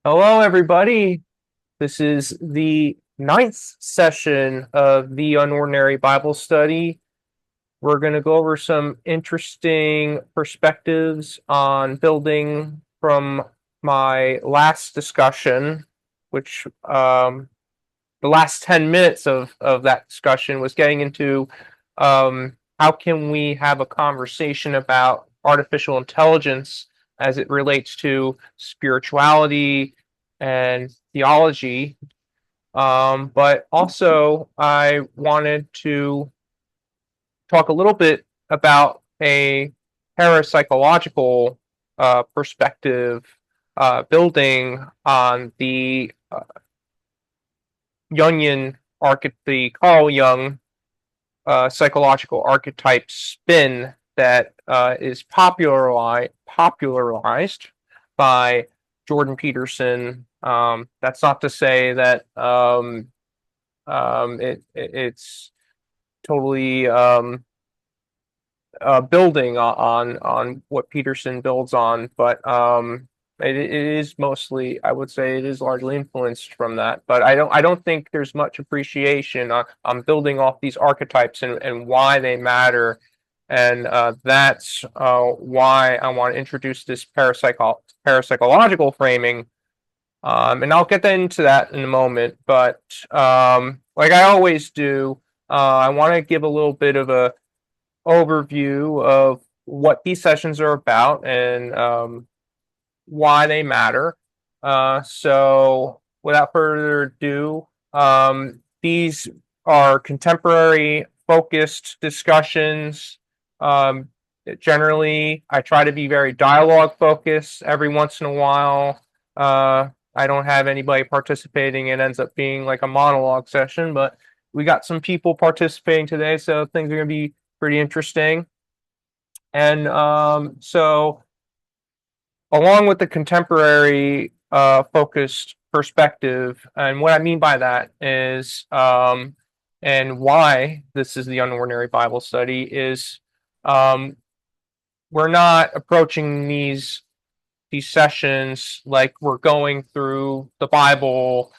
Hello, everybody. This is the ninth session of the Unordinary Bible Study. We're going to go over some interesting perspectives on building from my last discussion, which the last 10 minutes of that discussion was getting into how can we have a conversation about artificial intelligence as it relates to spirituality and theology. But also, I wanted to talk a little bit about a parapsychological perspective, building on the Jungian the Carl Jung psychological archetype spin that is popularized by Jordan Peterson. That's not to say that it's totally building on what Peterson builds on, but it is mostly, I would say, it is largely influenced from that. But I don't think there's much appreciation on building off these archetypes and why they matter, and that's why I want to introduce this parapsychological framing. And I'll get into that in a moment. But like I always do, I want to give a little bit of a overview of what these sessions are about and why they matter. So, without further ado, these are contemporary focused discussions. Um, Generally, I try to be very dialogue focused. Every once in a while, I don't have anybody participating. It ends up being like a monologue session, but we got some people participating today, so things are going to be pretty interesting. And so, along with the contemporary focused perspective, and what I mean by that is, and why this is the Unordinary Bible Study, is um, we're not approaching these sessions like we're going through the Bible,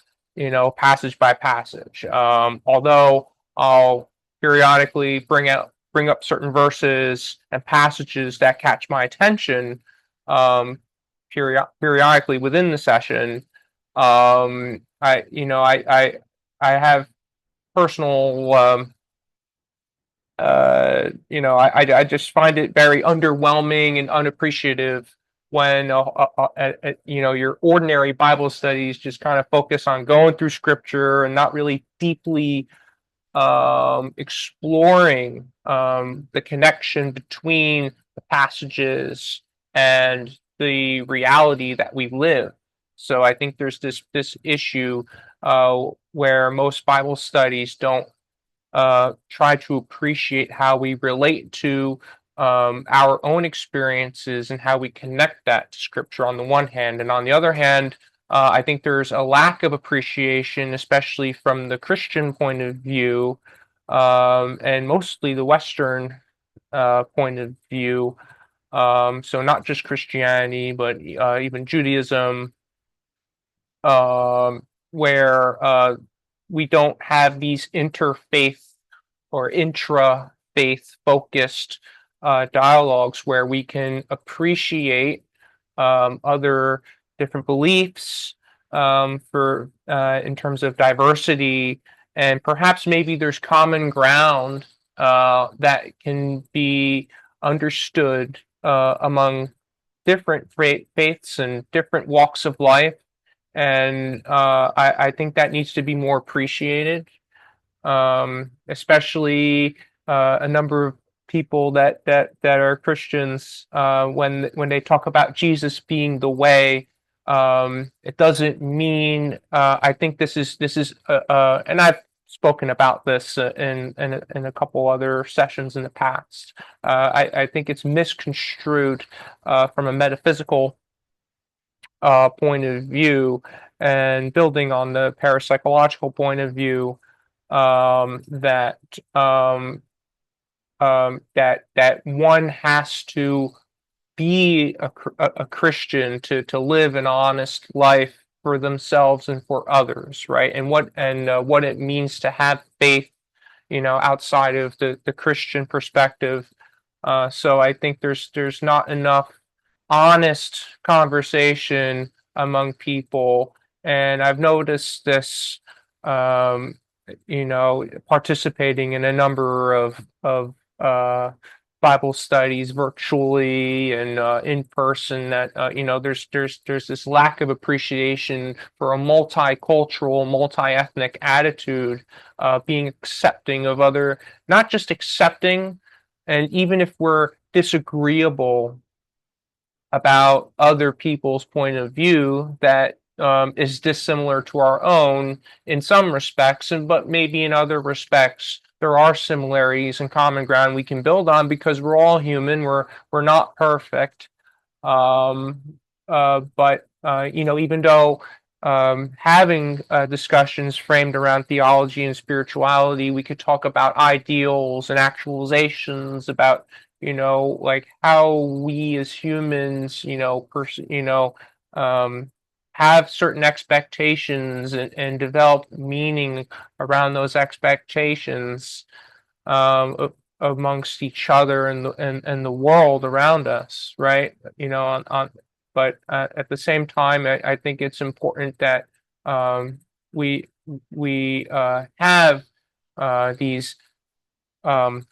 passage by passage. Although I'll periodically bring up certain verses and passages that catch my attention, um, periodically within the session. I have personal I just find it very underwhelming and unappreciative when your ordinary Bible studies just kind of focus on going through scripture and not really deeply exploring the connection between the passages and the reality that we live. So I think there's this issue where most Bible studies don't try to appreciate how we relate to our own experiences and how we connect that to scripture on the one hand. And on the other hand, I think there's a lack of appreciation, especially from the Christian point of view, and mostly the Western point of view. So not just Christianity, but even Judaism, where we don't have these interfaith or intra faith focused dialogues where we can appreciate other different beliefs for in terms of diversity, and perhaps maybe there's common ground that can be understood among different faiths and different walks of life, and I think that needs to be more appreciated, especially a number of people that are Christians, when they talk about Jesus being the way. It doesn't mean. I think this is and I've spoken about this in a couple other sessions in the past. I think it's misconstrued from a metaphysical point of view, and building on the parapsychological point of view, that that one has to be a Christian to live an honest life for themselves and for others, right? And what it means to have faith, outside of the Christian perspective. So I think there's not enough honest conversation among people, and I've noticed this, um, participating in a number of Bible studies virtually and in person, that there's this lack of appreciation for a multicultural, multi-ethnic attitude, being accepting of other, not just accepting, and even if we're disagreeable about other people's point of view that is dissimilar to our own in some respects, but maybe in other respects there are similarities and common ground we can build on, because we're all human. We're not perfect. um, but even though having discussions framed around theology and spirituality, we could talk about ideals and actualizations, about like how we as humans, have certain expectations, and develop meaning around those expectations, amongst each other and the world around us, right? But at the same time, I think it's important that um, we have these um,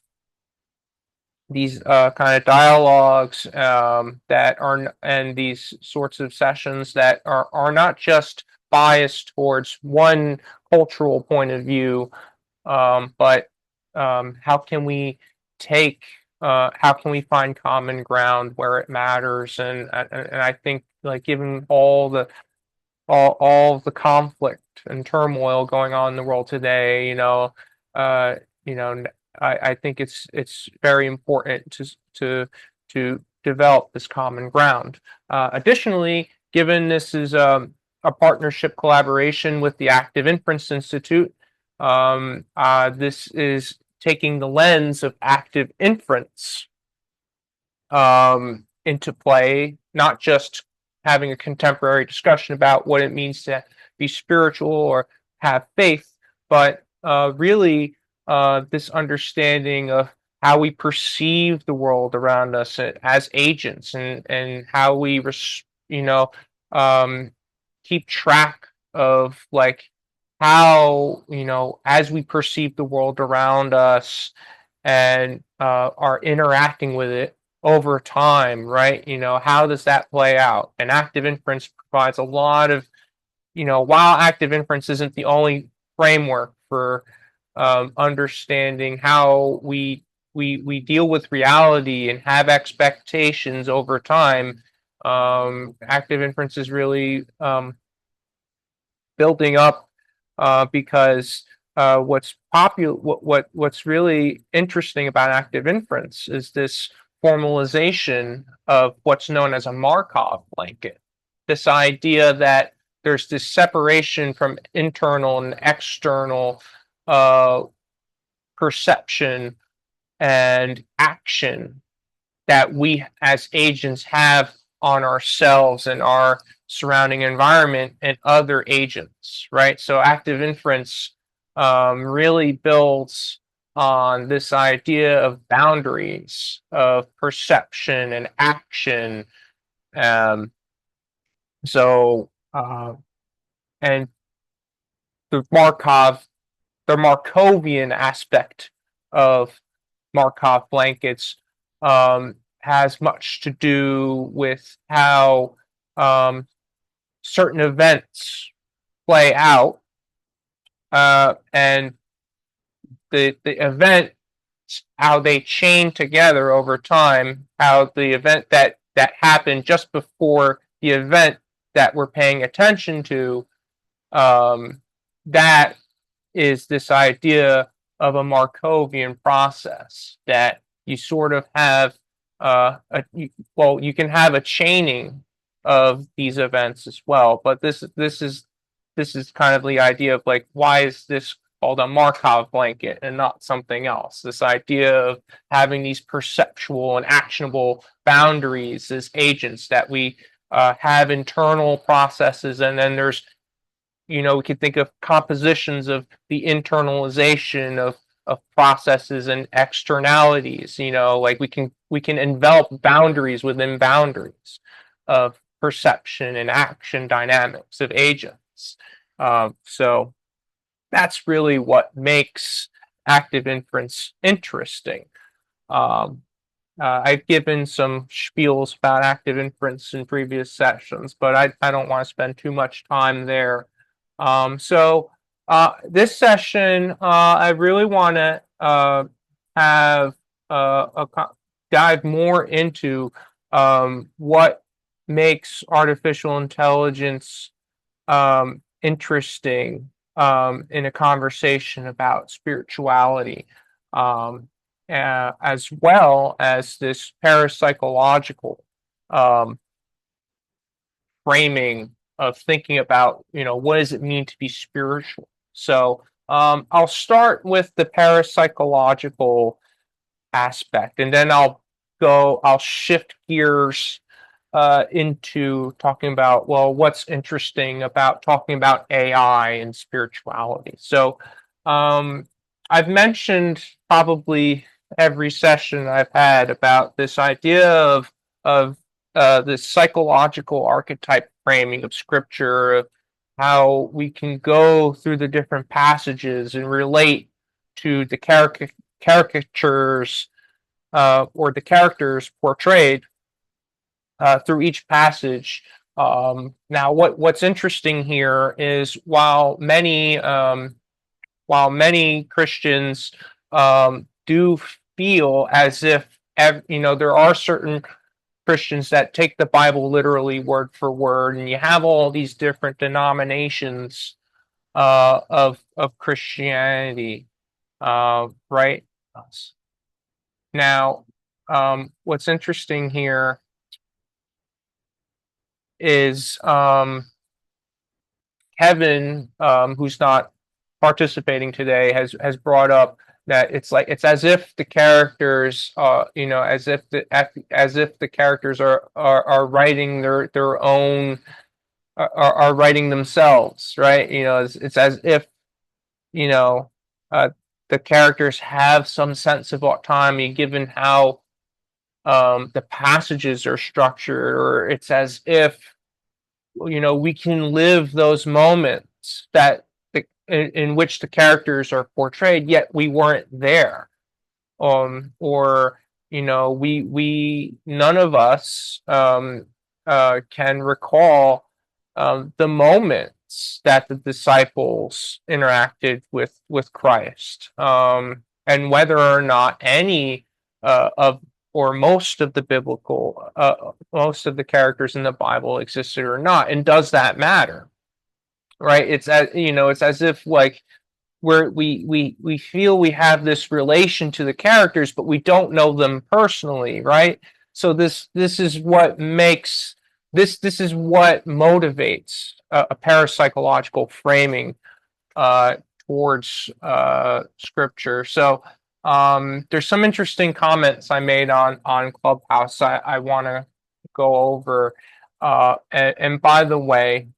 kind of dialogues, that are, and these sorts of sessions that are not just biased towards one cultural point of view, but how can we how can we find common ground where it matters? And I think, like, given all the conflict and turmoil going on in the world today, uh, you know, I think it's very important to develop this common ground. Additionally, given this is a partnership collaboration with the Active Inference Institute, this is taking the lens of active inference into play, not just having a contemporary discussion about what it means to be spiritual or have faith, but really this understanding of how we perceive the world around us as agents, and how we um, keep track of, like, how, as we perceive the world around us and are interacting with it over time, right? How does that play out? And active inference provides a lot of, while active inference isn't the only framework for understanding how we deal with reality and have expectations over time. Active inference is really building up, because what's really interesting about active inference is this formalization of what's known as a Markov blanket. This idea that there's this separation from internal and external uh, perception and action that we as agents have on ourselves and our surrounding environment and other agents, right? So active inference really builds on this idea of boundaries of perception and action. Um, so and the the Markovian aspect of Markov blankets has much to do with how certain events play out, and the event, how they chain together over time, how the event that happened just before the event that we're paying attention to, that is this idea of a Markovian process, that you sort of have you can have a chaining of these events as well. But this is kind of the idea of, like, why is this called a Markov blanket and not something else? This idea of having these perceptual and actionable boundaries as agents that we have internal processes, and then there's, we could think of compositions of the internalization of processes and externalities. Like we can envelop boundaries within boundaries of perception and action dynamics of agents. So that's really what makes active inference interesting. Um, I've given some spiels about active inference in previous sessions, but I don't want to spend too much time there. So this session, I really want to have dive more into what makes artificial intelligence interesting in a conversation about spirituality. As well as this parapsychological um, framing of thinking about, what does it mean to be spiritual? So I'll start with the parapsychological aspect, and then I'll shift gears into talking about, well, what's interesting about talking about AI and spirituality. So I've mentioned probably every session I've had about this idea of this psychological archetype framing of scripture, of how we can go through the different passages and relate to the caricatures or the characters portrayed through each passage. Now, what's interesting here is while many Christians do feel as if there are certain Christians that take the Bible literally word for word, and you have all these different denominations of Christianity, right? Now, what's interesting here is Kevin, who's not participating today, has brought up that it's as if the characters, as if the characters are writing their own, are writing themselves, right? It's as if you know uh, the characters have some sense of autonomy given how the passages are structured, or it's as if we can live those moments in which the characters are portrayed, yet we weren't there. Or we none of us can recall the moments that the disciples interacted with Christ, and whether or not any of or most of the most of the characters in the Bible existed or not, and does that matter? Right? It's as if like we feel we have this relation to the characters, but we don't know them personally, right? So this is what makes this is what motivates a parapsychological framing uh, towards scripture. So there's some interesting comments I made on Clubhouse I want to go over. And by the way,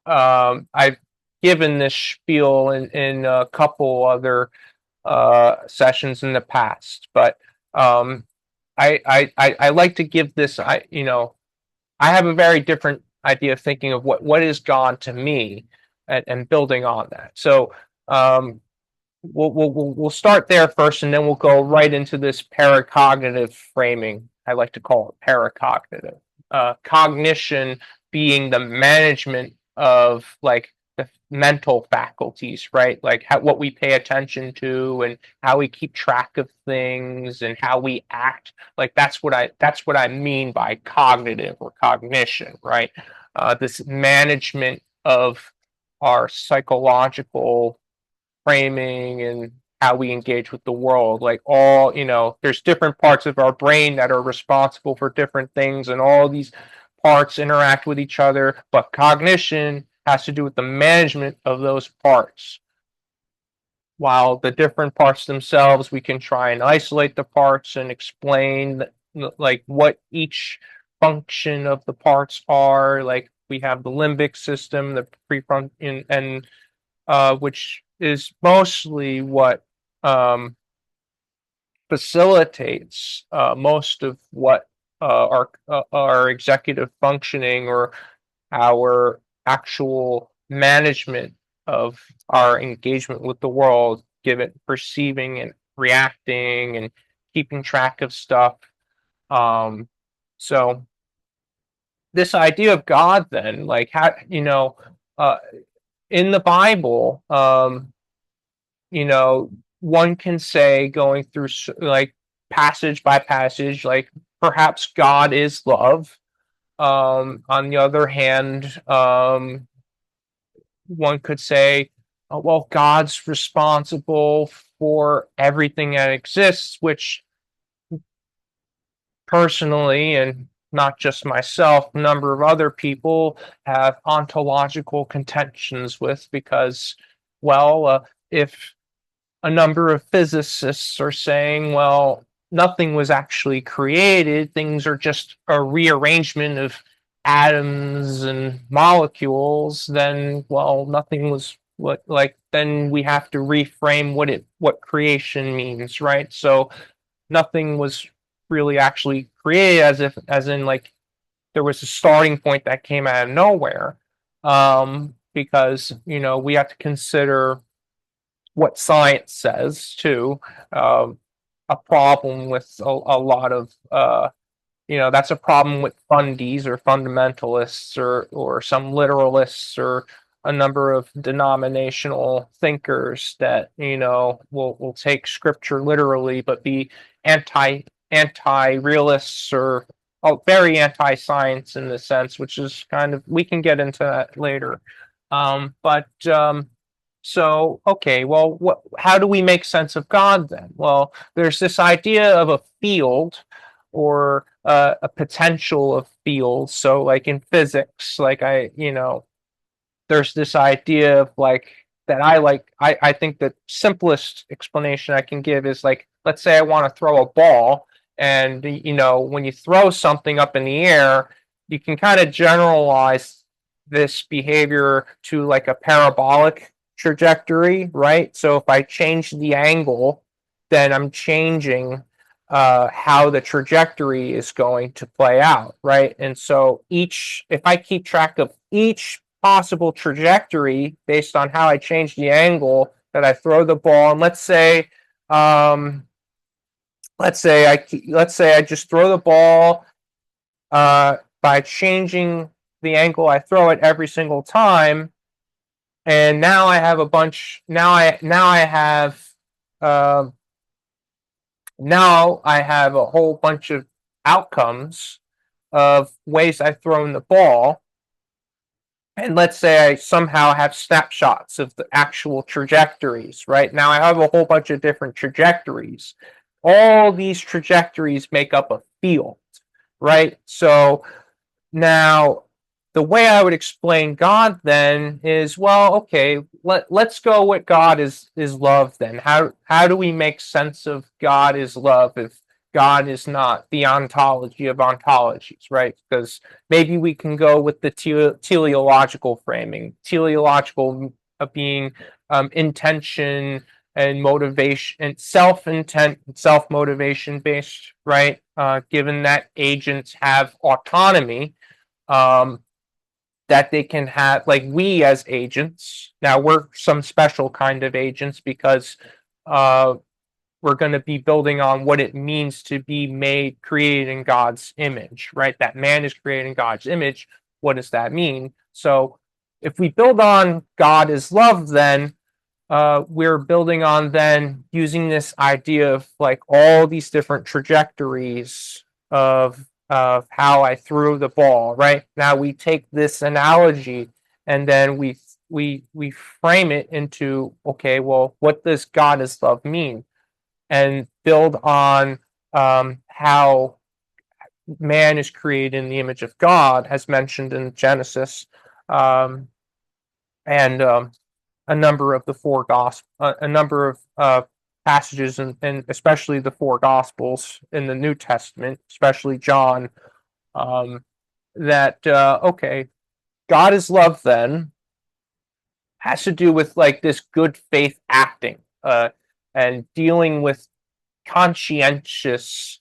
I've given this spiel in a couple other sessions in the past, but I like to give this. I have a very different idea of thinking of what is God to me, and building on that. So we'll start there first, and then we'll go right into this paracognitive framing. I like to call it paracognitive. Cognition being the management of like the mental faculties, right? Like what we pay attention to, and how we keep track of things, and how we act. Like that's what I mean by cognitive or cognition, right? This management of our psychological framing and how we engage with the world. Like there's different parts of our brain that are responsible for different things, and all these parts interact with each other, but cognition has to do with the management of those parts. While the different parts themselves, we can try and isolate the parts and explain like what each function of the parts are. Like we have the limbic system, the prefrontal, and which is mostly what facilitates most of what our executive functioning or our actual management of our engagement with the world, given perceiving and reacting and keeping track of stuff. So this idea of God, then, like how uh, in the Bible, one can say going through like passage by passage, like perhaps God is love. On the other hand, one could say, oh, well, God's responsible for everything that exists, which personally, and not just myself, a number of other people have ontological contentions with because, well, if a number of physicists are saying, well, nothing was actually created, things are just a rearrangement of atoms and molecules, then, well, nothing was then we have to reframe what creation means, right? So nothing was really actually created as in like there was a starting point that came out of nowhere. Because we have to consider what science says too. A problem with a lot of that's a problem with fundies or fundamentalists or some literalists or a number of denominational thinkers that will take scripture literally but be anti realists or very anti science in the sense, which is kind of, we can get into that later. But so okay, well, how do we make sense of God then? Well, there's this idea of a field or a potential of fields. So like in physics, like there's this idea of like that I think the simplest explanation I can give is like, let's say I want to throw a ball, and when you throw something up in the air, you can kind of generalize this behavior to like a parabolic trajectory, right? So if I change the angle, then I'm changing how the trajectory is going to play out, right? And so if I keep track of each possible trajectory based on how I change the angle that I throw the ball, and let's say I just throw the ball by changing the angle I throw it every single time, and now I have a bunch. Uh, Now I have a whole bunch of outcomes of ways I've thrown the ball. And let's say I somehow have snapshots of the actual trajectories, right? Now I have a whole bunch of different trajectories. All these trajectories make up a field, right? So now the way I would explain God then is, well, okay, let's go with God is love then. How do we make sense of God is love if God is not the ontology of ontologies, right? Because maybe we can go with the teleological framing. Teleological being intention and motivation and self-intent, self-motivation based, right? Given that agents have autonomy, that they can have, like we as agents, now we're some special kind of agents because we're going to be building on what it means to be created in God's image, right? That man is created in God's image. What does that mean? So if we build on God is love, then we're building on then using this idea of like all these different trajectories of how I threw the ball. Right now, we take this analogy and then we frame it into, okay, well, what does God is love mean, and build on how man is created in the image of God, as mentioned in Genesis, and a number of the four gospel, a number of passages, and especially the four gospels in the New Testament, especially John, That okay, God is love then has to do with like this good faith acting, and dealing with conscientious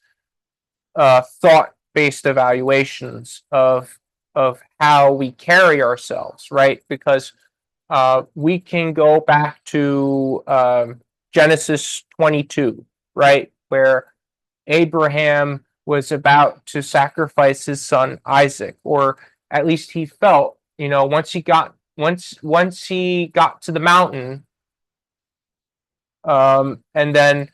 thought based evaluations of how we carry ourselves, right? Because we can go back to Genesis 22, right, where Abraham was about to sacrifice his son Isaac, or at least he felt, once he got to the mountain, and then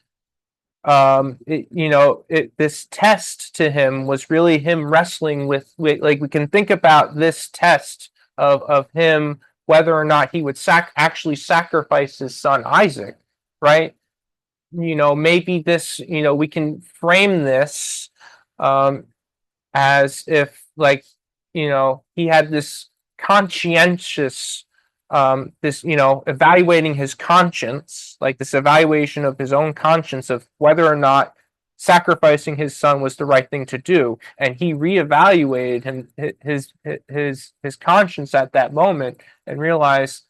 this test to him was really him wrestling with like, we can think about this test of him whether or not he would actually sacrifice his son Isaac, right? Maybe this, we can frame this um, as if, like, he had this conscientious, this, evaluating his conscience, like this evaluation of his own conscience of whether or not sacrificing his son was the right thing to do, and he reevaluated his conscience at that moment and realized,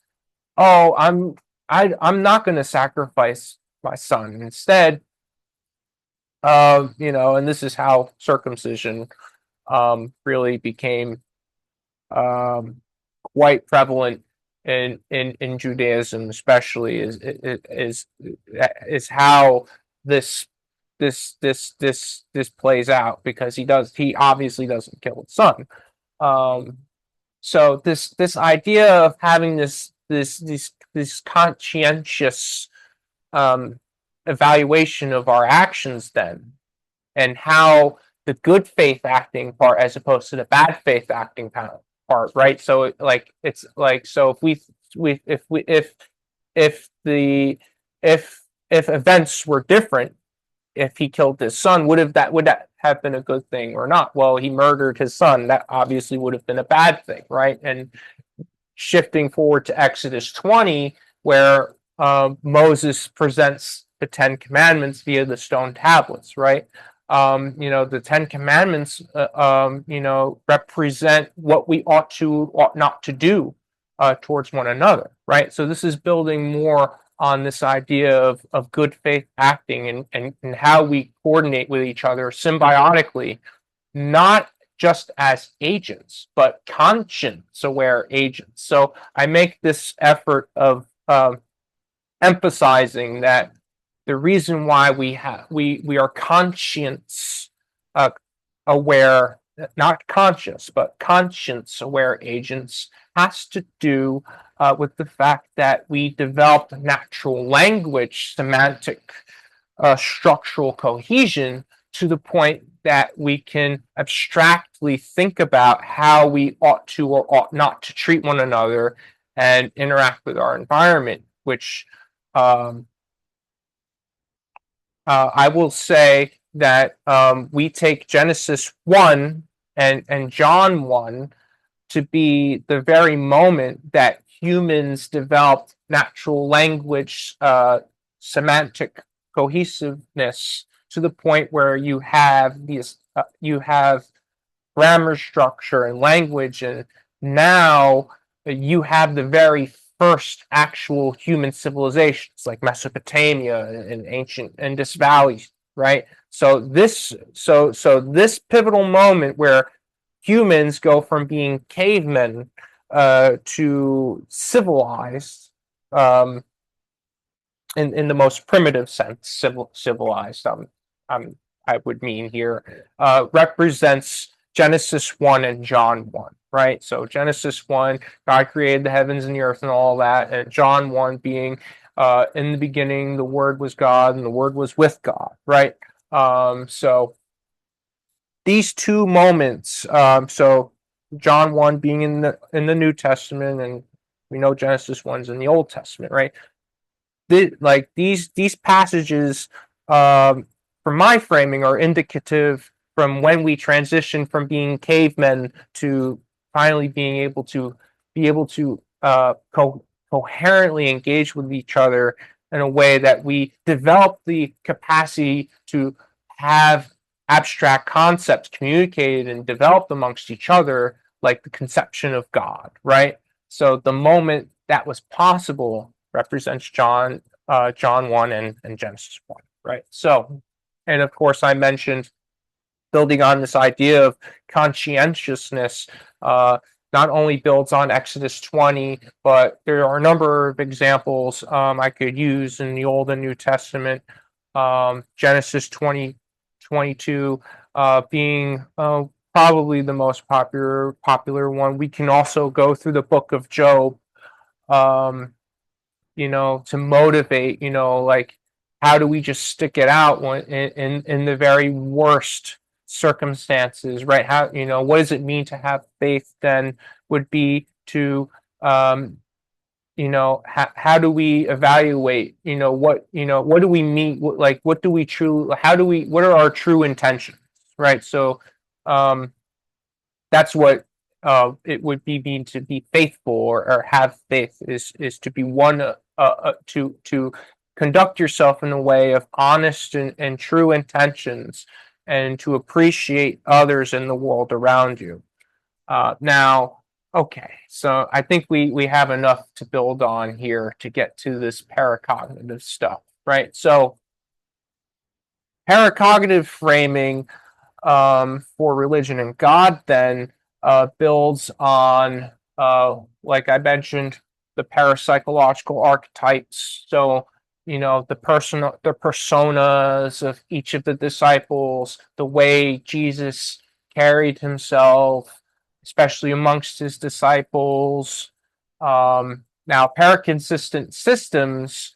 oh, I'm not going to sacrifice my son. Instead, and this is how circumcision really became um, quite prevalent in Judaism, especially is how this this plays out, because he obviously doesn't kill his son. Um, so this idea of having this conscientious um, evaluation of our actions then, and how the good faith acting part as opposed to the bad faith acting part, right? So like, it's like, so if the if events were different, if he killed his son, would that have been a good thing or not? Well, he murdered his son. That obviously would have been a bad thing, right? And shifting forward to Exodus 20, where Moses presents the Ten Commandments via the stone tablets, right? The Ten Commandments, represent what we ought not to do towards one another, right? So this is building more on this idea of good faith acting, and how we coordinate with each other symbiotically, not just as agents, but conscience aware agents. So I make this effort of emphasizing that the reason why we are conscience uh, aware, not conscious, but conscience aware agents, has to do with the fact that we developed natural language, semantic structural cohesion, to the point that we can abstractly think about how we ought to or ought not to treat one another and interact with our environment, which um, I will say that we take Genesis 1 and John 1 to be the very moment that humans developed natural language, semantic cohesiveness, to the point where you have grammar structure and language, and now you have the very first actual human civilizations like Mesopotamia and ancient Indus Valley, right? So this pivotal moment where humans go from being cavemen to civilized, um, in the most primitive sense, civilized. I would mean here, represents Genesis 1 and John 1, right? So Genesis 1, God created the heavens and the earth and all that, and John 1 being, in the beginning, the Word was God, and the Word was with God, right? So these two moments, so John 1 being in the New Testament, and we know Genesis 1's in the Old Testament, right? These passages, from my framing, are indicative from when we transition from being cavemen to finally being able to coherently engage with each other in a way that we develop the capacity to have abstract concepts communicated and developed amongst each other, like the conception of God, right? So the moment that was possible represents John 1 and Genesis 1, right? So, and of course, I mentioned building on this idea of conscientiousness, not only builds on Exodus 20, but there are a number of examples I could use in the Old and New Testament. Genesis 20:22 being probably the most popular one. We can also go through the book of Job, um, to motivate, like how do we just stick it out when in the very worst circumstances, right? How, what does it mean to have faith? Then would be to how do we evaluate, what do we mean, what do we true, how do we, what are our true intentions, right? So that's what it would be mean to be faithful, or have faith is to be one, to conduct yourself in a way of honest and true intentions, and to appreciate others in the world around you. Now, okay, so I think we have enough to build on here to get to this paracognitive stuff, right? So paracognitive framing for religion and God then builds on, like I mentioned, the parapsychological archetypes. So, the personas of each of the disciples, the way Jesus carried himself, especially amongst his disciples. Now, paraconsistent systems,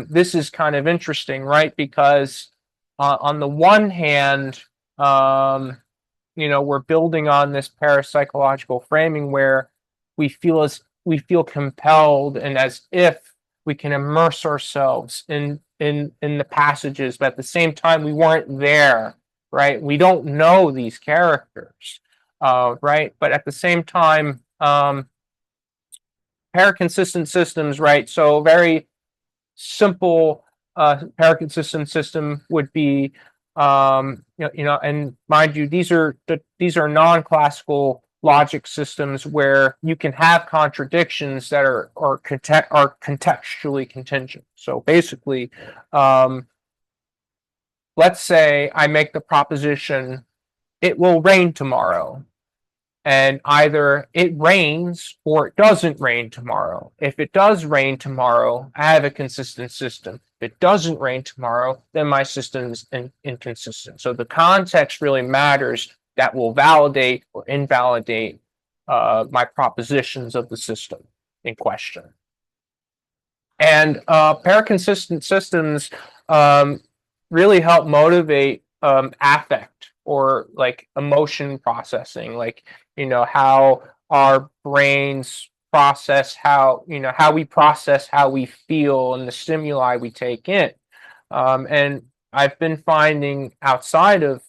this is kind of interesting, right? Because on the one hand, we're building on this parapsychological framing where we feel compelled and as if we can immerse ourselves in the passages, but at the same time we weren't there, right? We don't know these characters, right? But at the same time, paraconsistent systems, right? So very simple paraconsistent system would be, and mind you, these are non-classical logic systems where you can have contradictions that are contextually contingent. So basically, let's say I make the proposition, it will rain tomorrow. And either it rains or it doesn't rain tomorrow. If it does rain tomorrow, I have a consistent system. If it doesn't rain tomorrow, then my system is inconsistent. So the context really matters. That will validate or invalidate my propositions of the system in question. And paraconsistent systems really help motivate affect, or like emotion processing, like how our brains process how we process how we feel and the stimuli we take in. And I've been finding outside of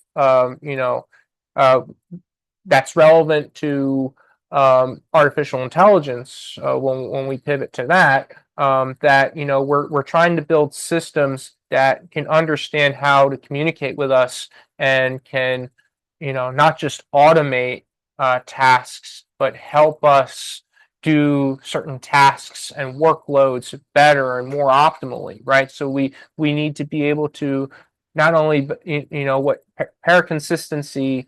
that's relevant to artificial intelligence, when we pivot to that, that we're trying to build systems that can understand how to communicate with us, and can not just automate tasks, but help us do certain tasks and workloads better and more optimally, right? So we need to be able to not only, what paraconsistency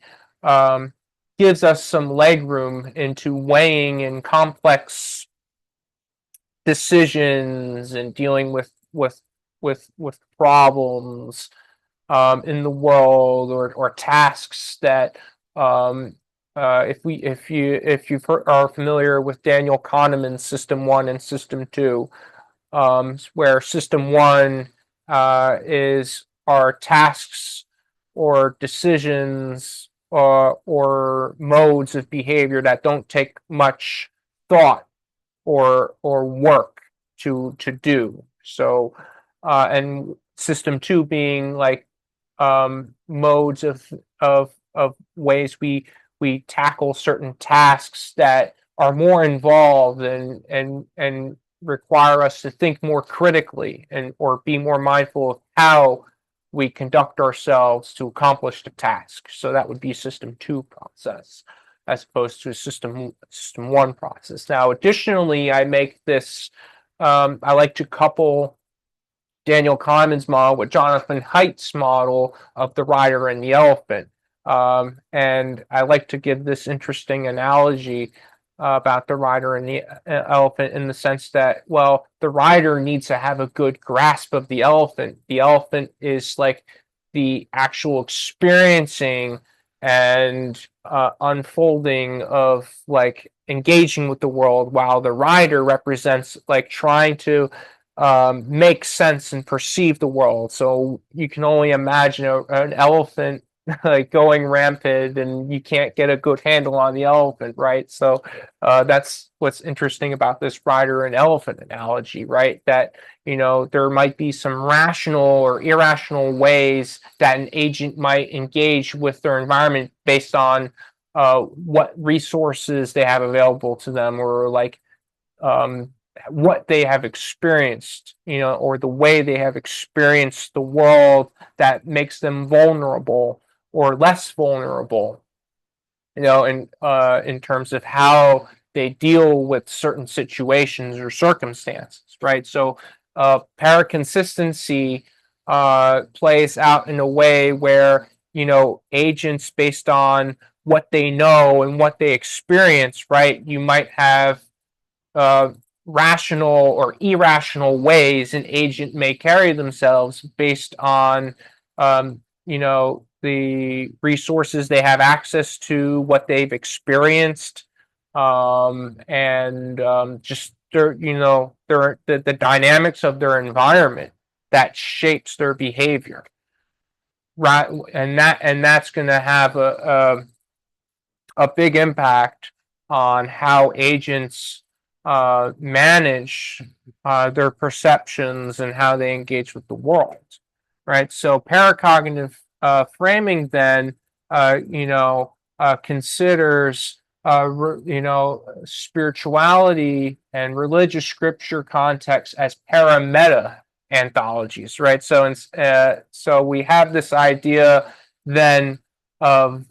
gives us some leg room into weighing in complex decisions and dealing with problems in the world, or tasks that, if you are familiar with Daniel Kahneman's System 1 and System 2, where System 1 is our tasks or decisions, or modes of behavior that don't take much thought or work to do. So, and System 2 being like modes of ways we tackle certain tasks that are more involved and require us to think more critically, and or be more mindful of how we conduct ourselves to accomplish the task. So that would be system 2 process as opposed to system 1 process. Now, additionally, I make this, I like to couple Daniel Kahneman's model with Jonathan Haidt's model of the rider and the elephant. And I like to give this interesting analogy about the rider and the elephant in the sense that, well, the rider needs to have a good grasp of the elephant. The elephant is like the actual experiencing and unfolding of like engaging with the world, while the rider represents like trying to make sense and perceive the world. So you can only imagine an elephant like going rampant, and you can't get a good handle on the elephant, right? So that's what's interesting about this rider and elephant analogy, right? That, you know, there might be some rational or irrational ways that an agent might engage with their environment based on what resources they have available to them, or like what they have experienced, you know, or the way they have experienced the world that makes them vulnerable or less vulnerable, you know, in terms of how they deal with certain situations or circumstances, right? So paraconsistency plays out in a way where, you know, agents based on what they know and what they experience, right? You might have rational or irrational ways an agent may carry themselves based on, you know, the resources they have access to, what they've experienced, and just their, you know, the dynamics of their environment that shapes their behavior, right? And that's going to have a big impact on how agents manage their perceptions and how they engage with the world, right? So paracognitive framing then, you know, considers, you know, spirituality and religious scripture context as parameta anthologies, right? So, so we have this idea then of,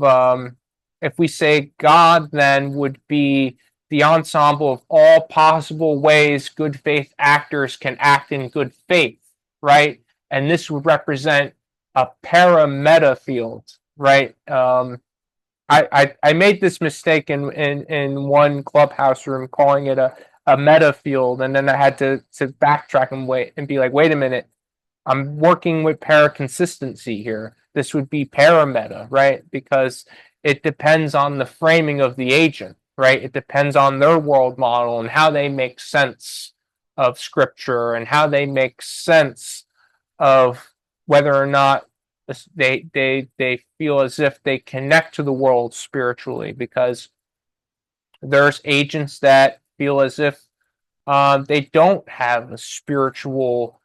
if we say God then would be the ensemble of all possible ways good faith actors can act in good faith, right? And this would represent a parameta field, right? I made this mistake in one clubhouse room calling it a meta field, and then I had to backtrack and wait and be like, wait a minute, I'm working with paraconsistency here. This would be parameta, right? Because it depends on the framing of the agent, right? It depends on their world model and how they make sense of scripture and how they make sense of whether or not they feel as if they connect to the world spiritually, because there's agents that feel as if they don't have a spiritual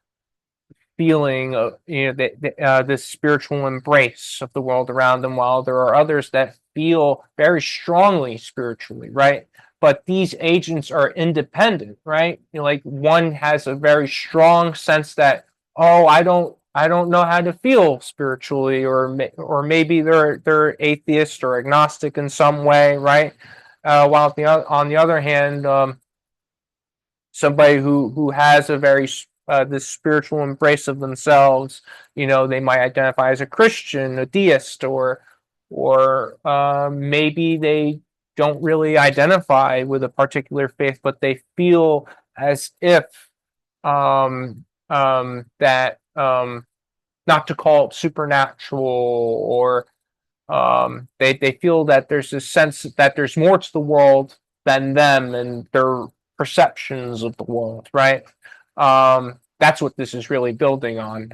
feeling of, you know, this spiritual embrace of the world around them, while there are others that feel very strongly spiritually, right? But these agents are independent, right? You know, like one has a very strong sense that, oh, I don't know how to feel spiritually, or maybe they're atheist or agnostic in some way, right? While on the other hand, somebody who has a very this spiritual embrace of themselves, you know, they might identify as a Christian, a deist, or maybe they don't really identify with a particular faith, but they feel as if that, not to call it supernatural, or they feel that there's a sense that there's more to the world than them and their perceptions of the world, right? That's what this is really building on.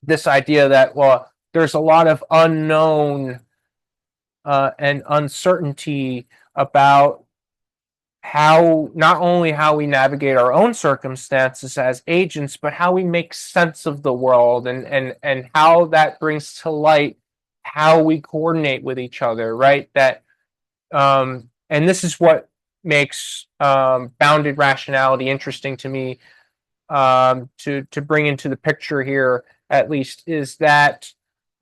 This idea that, well, there's a lot of unknown and uncertainty about how, not only how we navigate our own circumstances as agents, but how we make sense of the world, and how that brings to light how we coordinate with each other, right? That and this is what makes bounded rationality interesting to me, to bring into the picture here, at least, is that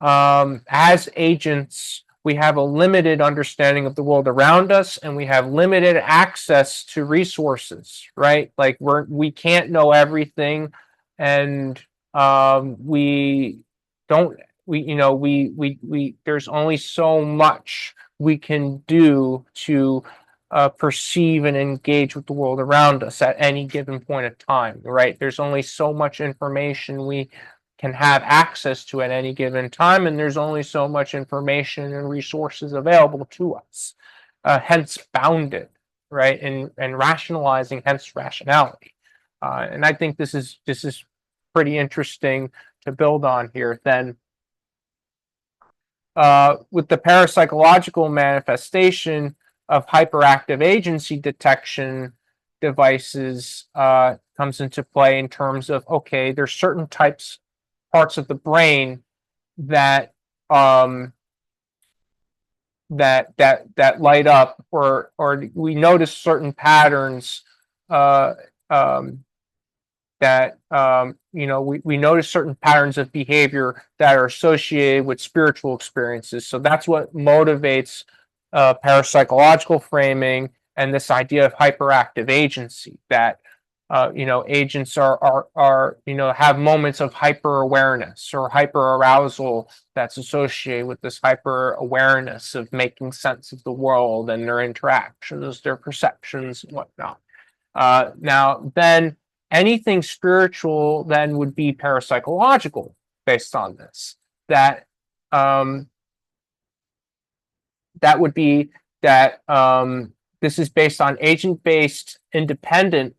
as agents, we have a limited understanding of the world around us, and we have limited access to resources, right? Like we can't know everything, and we don't we there's only so much we can do to perceive and engage with the world around us at any given point of time, right? There's only so much information we can have access to at any given time, and there's only so much information and resources available to us, hence bounded, right? And rationalizing, hence rationality. And I think this is pretty interesting to build on here. Then, with the parapsychological manifestation of hyperactive agency detection devices comes into play in terms of, okay, there's certain parts of the brain that that light up, or we notice certain patterns uh, um, that we notice certain patterns of behavior that are associated with spiritual experiences. So that's what motivates parapsychological framing and this idea of hyperactive agency, that agents are have moments of hyper awareness or hyper arousal that's associated with this hyper awareness of making sense of the world and their interactions, their perceptions, and whatnot. Now, then anything spiritual then would be parapsychological based on this. That would be that this is based on agent-based independence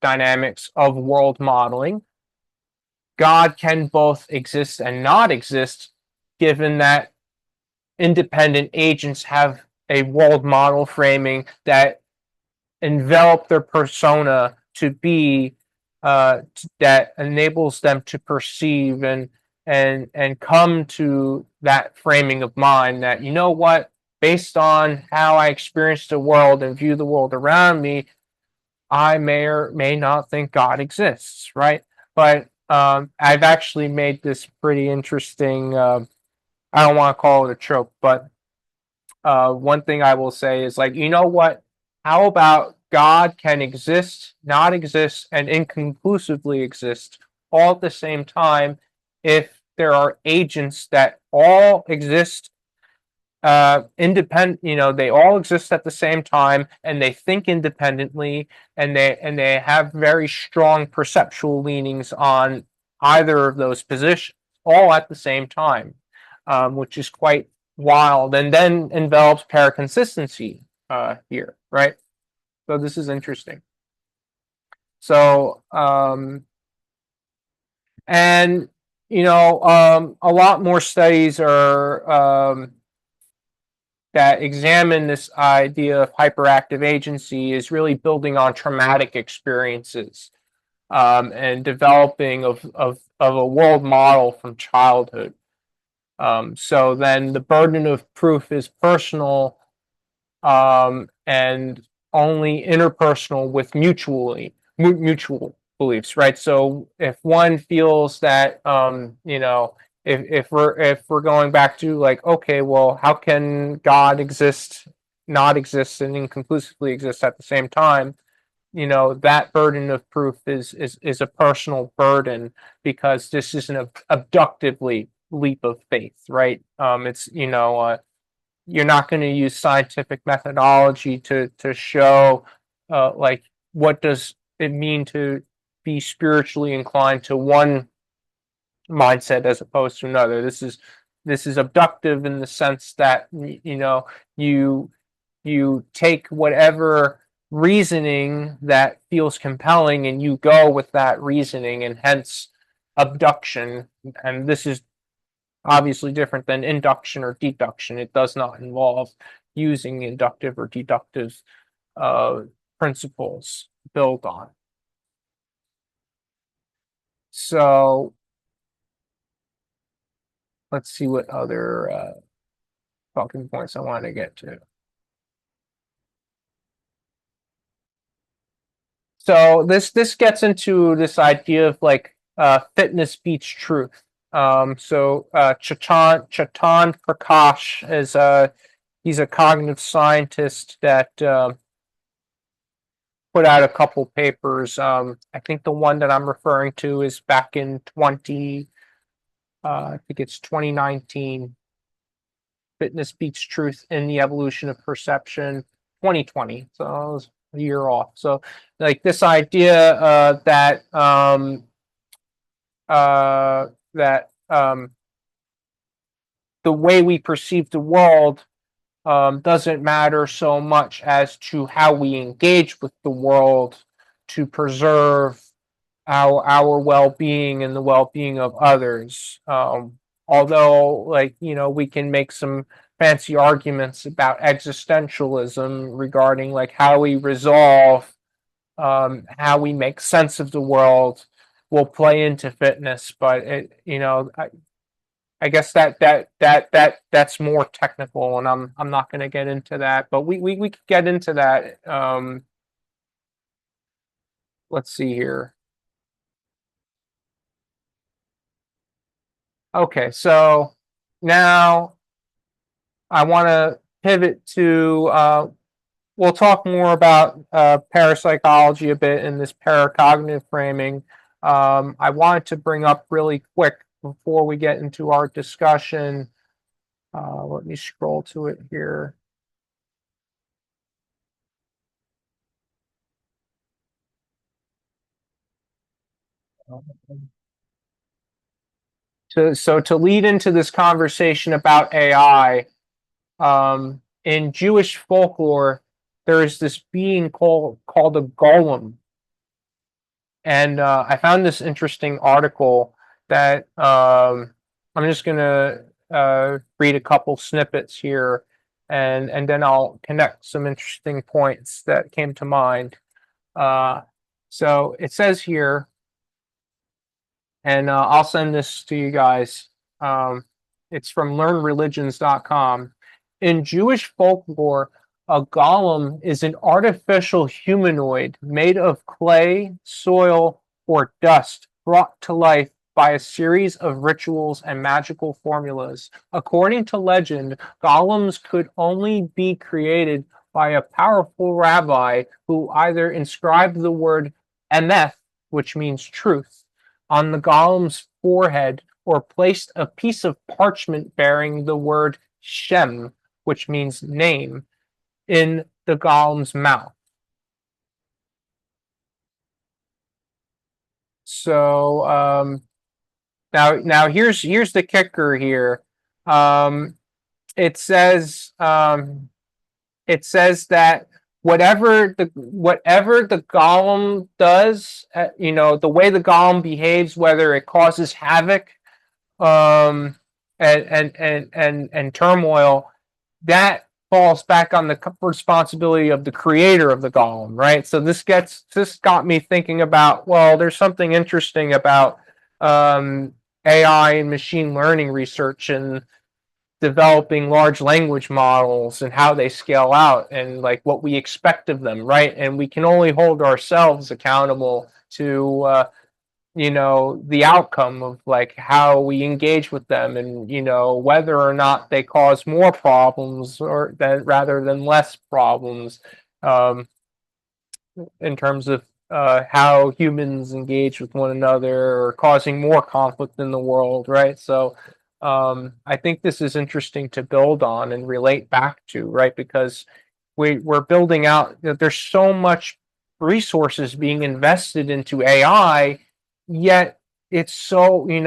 dynamics of world modeling. God can both exist and not exist, given that independent agents have a world model framing that envelop their persona to be that enables them to perceive and come to that framing of mind that, you know what, based on how I experience the world and view the world around me, I may or may not think God exists, right? But I've actually made this pretty interesting. I don't want to call it a trope, but one thing I will say is, like, you know what? How about God can exist, not exist, and inconclusively exist all at the same time if there are agents that all exist independent, they all exist at the same time, and they think independently, and they have very strong perceptual leanings on either of those positions all at the same time, which is quite wild, and then envelops paraconsistency here, right? So this is interesting. So and a lot more studies are that examine this idea of hyperactive agency is really building on traumatic experiences, and developing of a world model from childhood. So then the burden of proof is personal, and only interpersonal with mutual beliefs, right? So if one feels that if we're going back to, like, okay, well, how can God exist, not exist, and inconclusively exist at the same time? That burden of proof is a personal burden, because this is an abductively leap of faith, right? It's you're not going to use scientific methodology to show like, what does it mean to be spiritually inclined to one mindset as opposed to another. This is abductive in the sense that you take whatever reasoning that feels compelling and you go with that reasoning, and hence abduction. And this is obviously different than induction or deduction. It does not involve using inductive or deductive uh, principles to build on. So let's see what other talking points I want to get to. So this gets into this idea of, like, fitness beats truth. Chatan Prakash is he's a cognitive scientist that put out a couple papers. I think the one that I'm referring to is back in I think it's 2019. Fitness Beats Truth in the Evolution of Perception, 2020. So I was a year off. So like this idea that the way we perceive the world doesn't matter so much as to how we engage with the world to preserve our well-being and the well-being of others. Although, like, we can make some fancy arguments about existentialism regarding like how we resolve, how we make sense of the world will play into fitness, but I guess that's more technical, and I'm not going to get into that. But we could get into that. Let's see here. Okay, so now I want to pivot to. We'll talk more about parapsychology a bit in this paracognitive framing. I wanted to bring up really quick before we get into our discussion. Let me scroll to it here. So to lead into this conversation about AI, in Jewish folklore, there is this being called a golem, and I found this interesting article that I'm just gonna read a couple snippets here, and then I'll connect some interesting points that came to mind. Uh, so it says here, and I'll send this to you guys. It's from learnreligions.com. In Jewish folklore, a golem is an artificial humanoid made of clay, soil, or dust brought to life by a series of rituals and magical formulas. According to legend, golems could only be created by a powerful rabbi who either inscribed the word emeth, which means truth, on the golem's forehead or placed a piece of parchment bearing the word Shem, which means name, in the golem's mouth. So now here's the kicker here. Um, it says that whatever the golem does, the way the golem behaves, whether it causes havoc, and turmoil, that falls back on the responsibility of the creator of the golem, right? So this got me thinking about, well, there's something interesting about AI and machine learning research and developing large language models and how they scale out and like what we expect of them, right? And we can only hold ourselves accountable to the outcome of like how we engage with them, and whether or not they cause more problems or that rather than less problems, um, in terms of how humans engage with one another or causing more conflict in the world, right? So I think this is interesting to build on and relate back to, right? Because we're building out, there's so much resources being invested into AI, yet it's so, we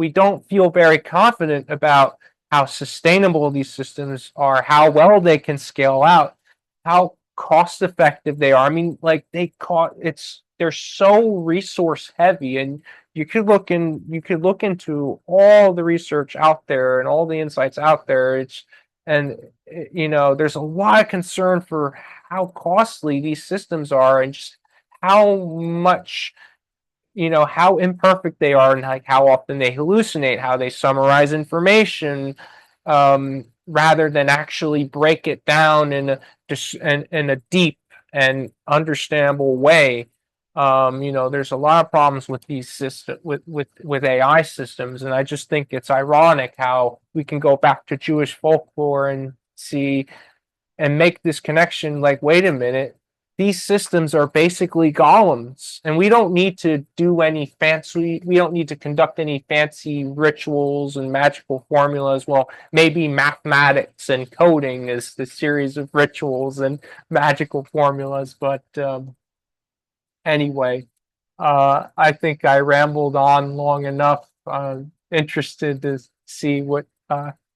don't feel very confident about how sustainable these systems are, how well they can scale out, how cost effective they are. I mean, like they're so resource heavy, and you could look into all the research out there and all the insights out there. And there's a lot of concern for how costly these systems are, and just how much, how imperfect they are, and like how often they hallucinate, how they summarize information, rather than actually break it down in a deep and understandable way. There's a lot of problems with these with AI systems, and I just think it's ironic how we can go back to Jewish folklore and see and make this connection. Like, wait a minute, these systems are basically golems, and we don't need to do any fancy. We don't need to conduct any fancy rituals and magical formulas. Well, maybe mathematics and coding is the series of rituals and magical formulas, but anyway, I think I rambled on long enough. Interested to see what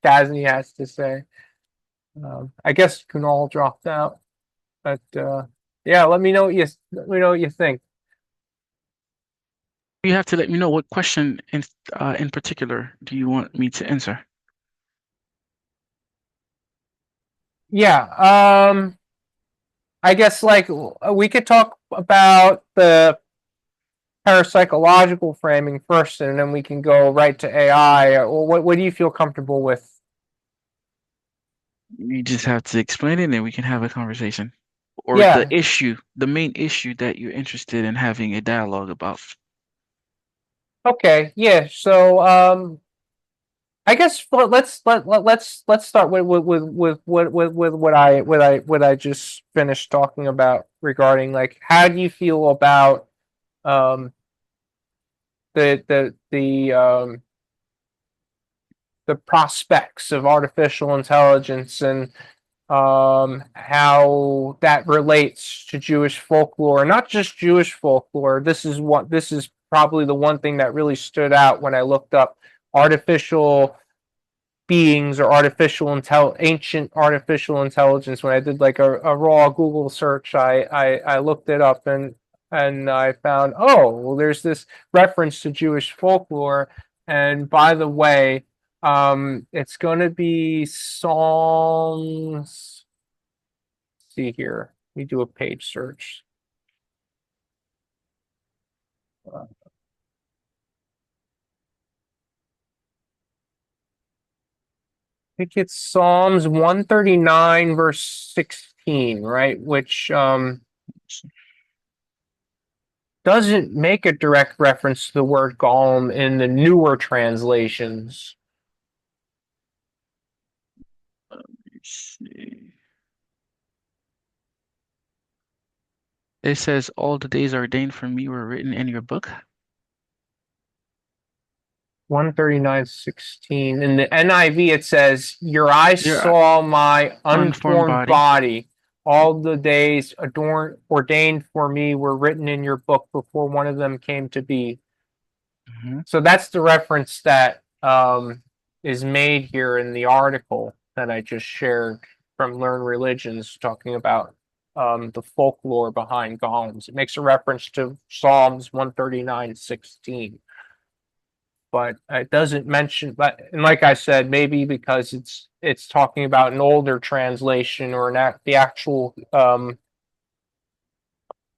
Dazni has to say. I guess Kunal dropped out, but yeah, let me know what you think. You have to let me know what question in particular do you want me to answer? Yeah, I guess like we could talk about the parapsychological framing first, and then we can go right to AI. What do you feel comfortable with? You just have to explain it and then we can have a conversation. Or the Yeah. issue, the main issue that you're interested in having a dialogue about. Okay. Yeah. So I guess let's start with what I just finished talking about regarding like how do you feel about um the the prospects of artificial intelligence and how that relates to Jewish folklore, not just Jewish folklore. This is probably the one thing that really stood out when I looked up artificial beings or ancient artificial intelligence. When I did like a raw Google search, I looked it up and I found, oh, well, there's this reference to Jewish folklore. And by the way, it's going to be songs. Let's see here. Let me do a page search. I think it's Psalms 139 verse 16, right? Which doesn't make a direct reference to the word golem in the newer translations. Let's see. It says all the days ordained for me were written in your book. 139:16. In the NIV, it says, your eyes Your saw my unformed unformed body. body. All the days ordained for me were written in your book before one of them came to be. Hmm. So that's the reference that is made here in the article that I just shared from Learn Religions, talking about the folklore behind golems. It makes a reference to Psalms 139:16, but it doesn't mention. But and like I said, maybe because it's talking about an older translation or the actual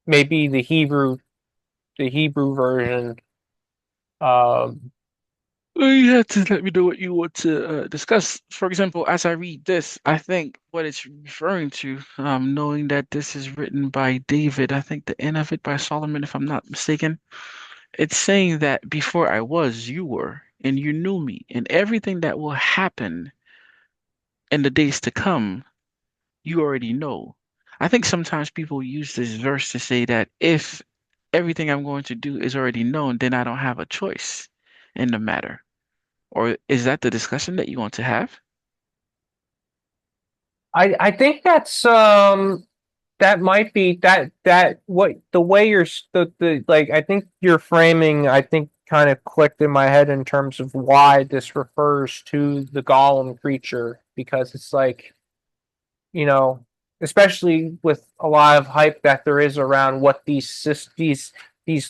maybe the Hebrew version. Um, You have to let me know what you want to discuss. For example, as I read this, I think what it's referring to, knowing that this is written by David, I think the end of it by Solomon, if I'm not mistaken, it's saying that before I was, you were, and you knew me, and everything that will happen in the days to come, you already know. I think sometimes people use this verse to say that if everything I'm going to do is already known, then I don't have a choice in the matter. Or is that the discussion that you want to have? I think that might be that what the way you're the like I think your framing I think kind of clicked in my head in terms of why this refers to the golem creature, because it's like, you know, especially with a lot of hype that there is around what these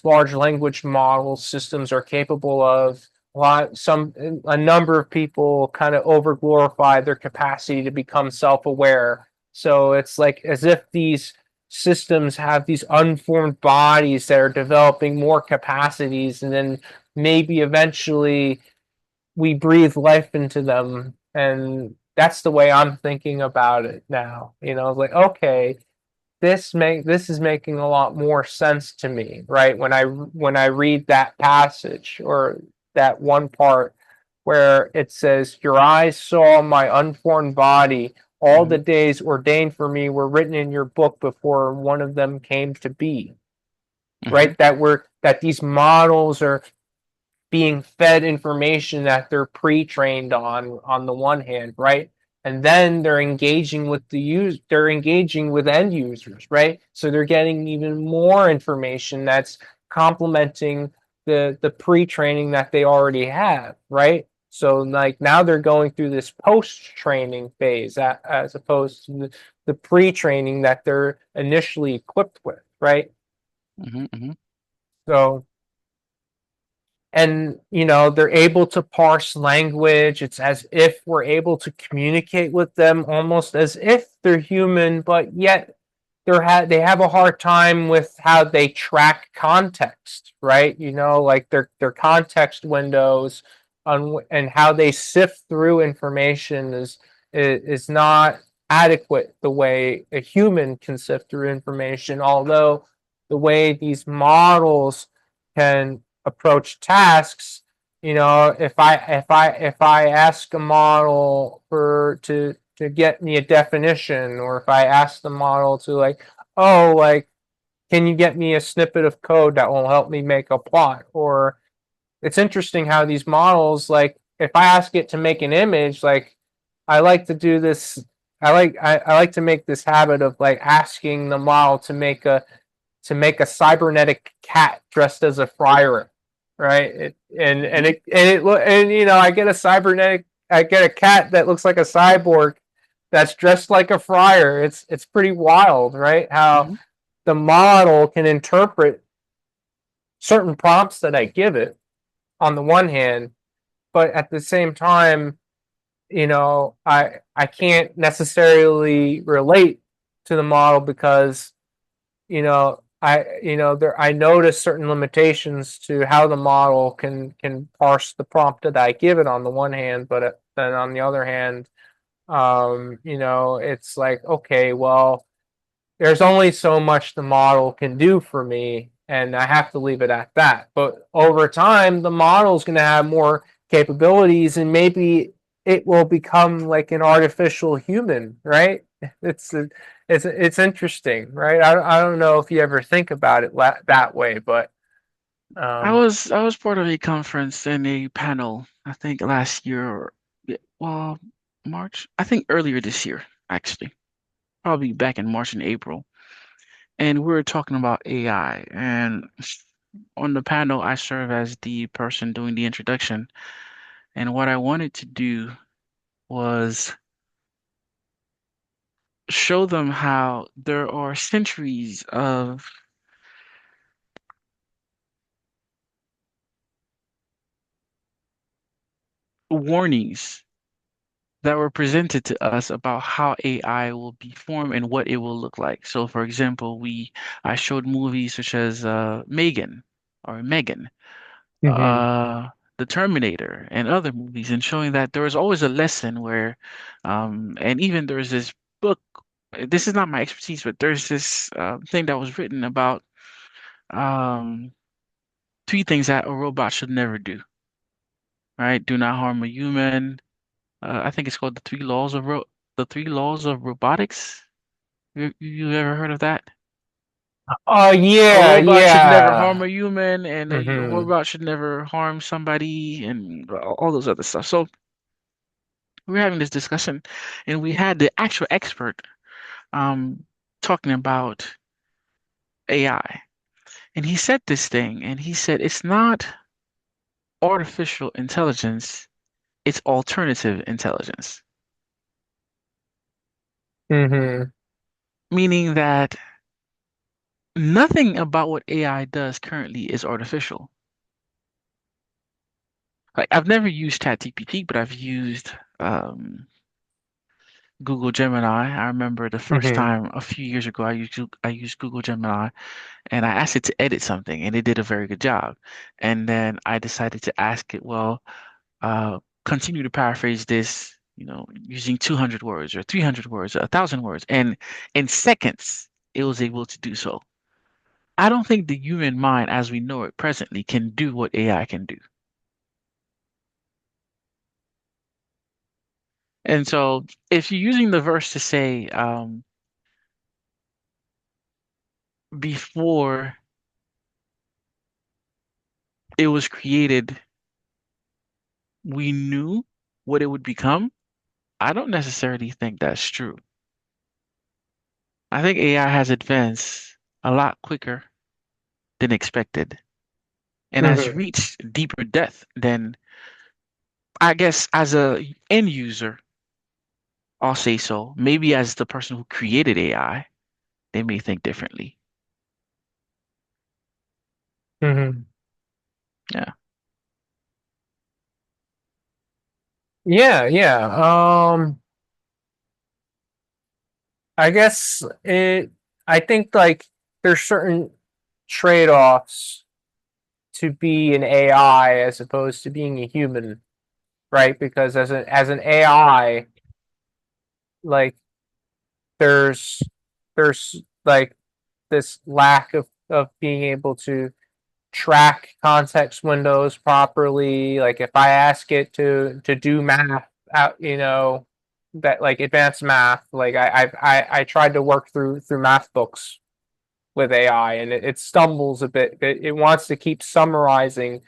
large language model systems are capable of. A number of people kind of over glorify their capacity to become self-aware. So it's like as if these systems have these unformed bodies that are developing more capacities, and then maybe eventually we breathe life into them. And that's the way I'm thinking about it now. Like, okay, this is making a lot more sense to me, right? When I read that passage or that one part where it says, "Your eyes saw my unformed body. All the Hmm. days ordained for me were written in your book before one of them came to be." Hmm. Right? That these models are being fed information that they're pre-trained on the one hand, right? And then they're engaging with end users, right? So they're getting even more information that's complementing the pre-training that they already have, right? So like now they're going through this post-training phase as opposed to the pre-training that they're initially equipped with, right? Hmm. Hmm. So and they're able to parse language. It's as if we're able to communicate with them almost as if they're human, but yet they have a hard time with how they track context, right? Like their context windows on and how they sift through information is not adequate the way a human can sift through information, although the way these models can approach tasks. If I ask a model to get me a definition, or if I ask the model to, like, oh, like, can you get me a snippet of code that will help me make a plot? Or it's interesting how these models, like, if I ask it to make an image, like, I like to do this. I like to make this habit of, like, asking the model to make a cybernetic cat dressed as a friar, right? I get I get a cat that looks like a cyborg that's dressed like a friar. It's pretty wild, right? How Hmm. the model can interpret certain prompts that I give it on the one hand, but at the same time, I can't necessarily relate to the model because I notice certain limitations to how the model can parse the prompt that I give it on the one hand, but then on the other hand, it's like, okay, well, there's only so much the model can do for me, and I have to leave it at that. But over time, the model is going to have more capabilities, and maybe it will become like an artificial human, right? It's it's interesting, right? I don't know if you ever think about it that way, but um, I was part of a conference and a panel, I think last year or yeah, well, March. I think earlier this year, actually. Probably back in March and April. And we were talking about AI. And on the panel, I serve as the person doing the introduction. And what I wanted to do was show them how there are centuries of warnings that were presented to us about how AI will be formed and what it will look like. So, for example, I showed movies such as Megan, mhm, uh, The Terminator, and other movies, and showing that there is always a lesson where, and even there's this book. This is not my expertise, but there's this thing that was written about um, three things that a robot should never do. Right? Do not harm a human. I think it's called the three laws of robotics. You ever heard of that? oh A yeah, robot should never harm yeah, a human, and a hmm robot should never harm somebody, and all those other stuff. So we were having this discussion, and we had the actual expert um talking about AI, and he said this thing, and he said it's not artificial intelligence, it's alternative intelligence, hmm meaning that nothing about what AI does currently is artificial. Like I've never used ChatGPT, but I've used Google Gemini. I remember the first hmm time a few years ago I used Google Gemini and I asked it to edit something and it did a very good job. And then I decided to ask it, well, continue to paraphrase this, using 200 words or 300 words or 1,000 words. And in seconds, it was able to do so. I don't think the human mind, as we know it presently, can do what AI can do. And so, if you're using the verse to say, before it was created, we knew what it would become, I don't necessarily think that's true. I think AI has advanced a lot quicker than expected and has Hmm. reached deeper depth than, I guess, as a end user, I'll say so. Maybe as the person who created AI, they may think differently. Hmm. Yeah. Yeah, yeah. I guess it. I think like there's certain trade-offs to be an AI as opposed to being a human, right? Because as an AI, like there's there's like this lack of being able to track context windows properly. Like if I ask it to do math out, that like advanced math, like I tried to work through math books with AI, and it stumbles a bit. It wants to keep summarizing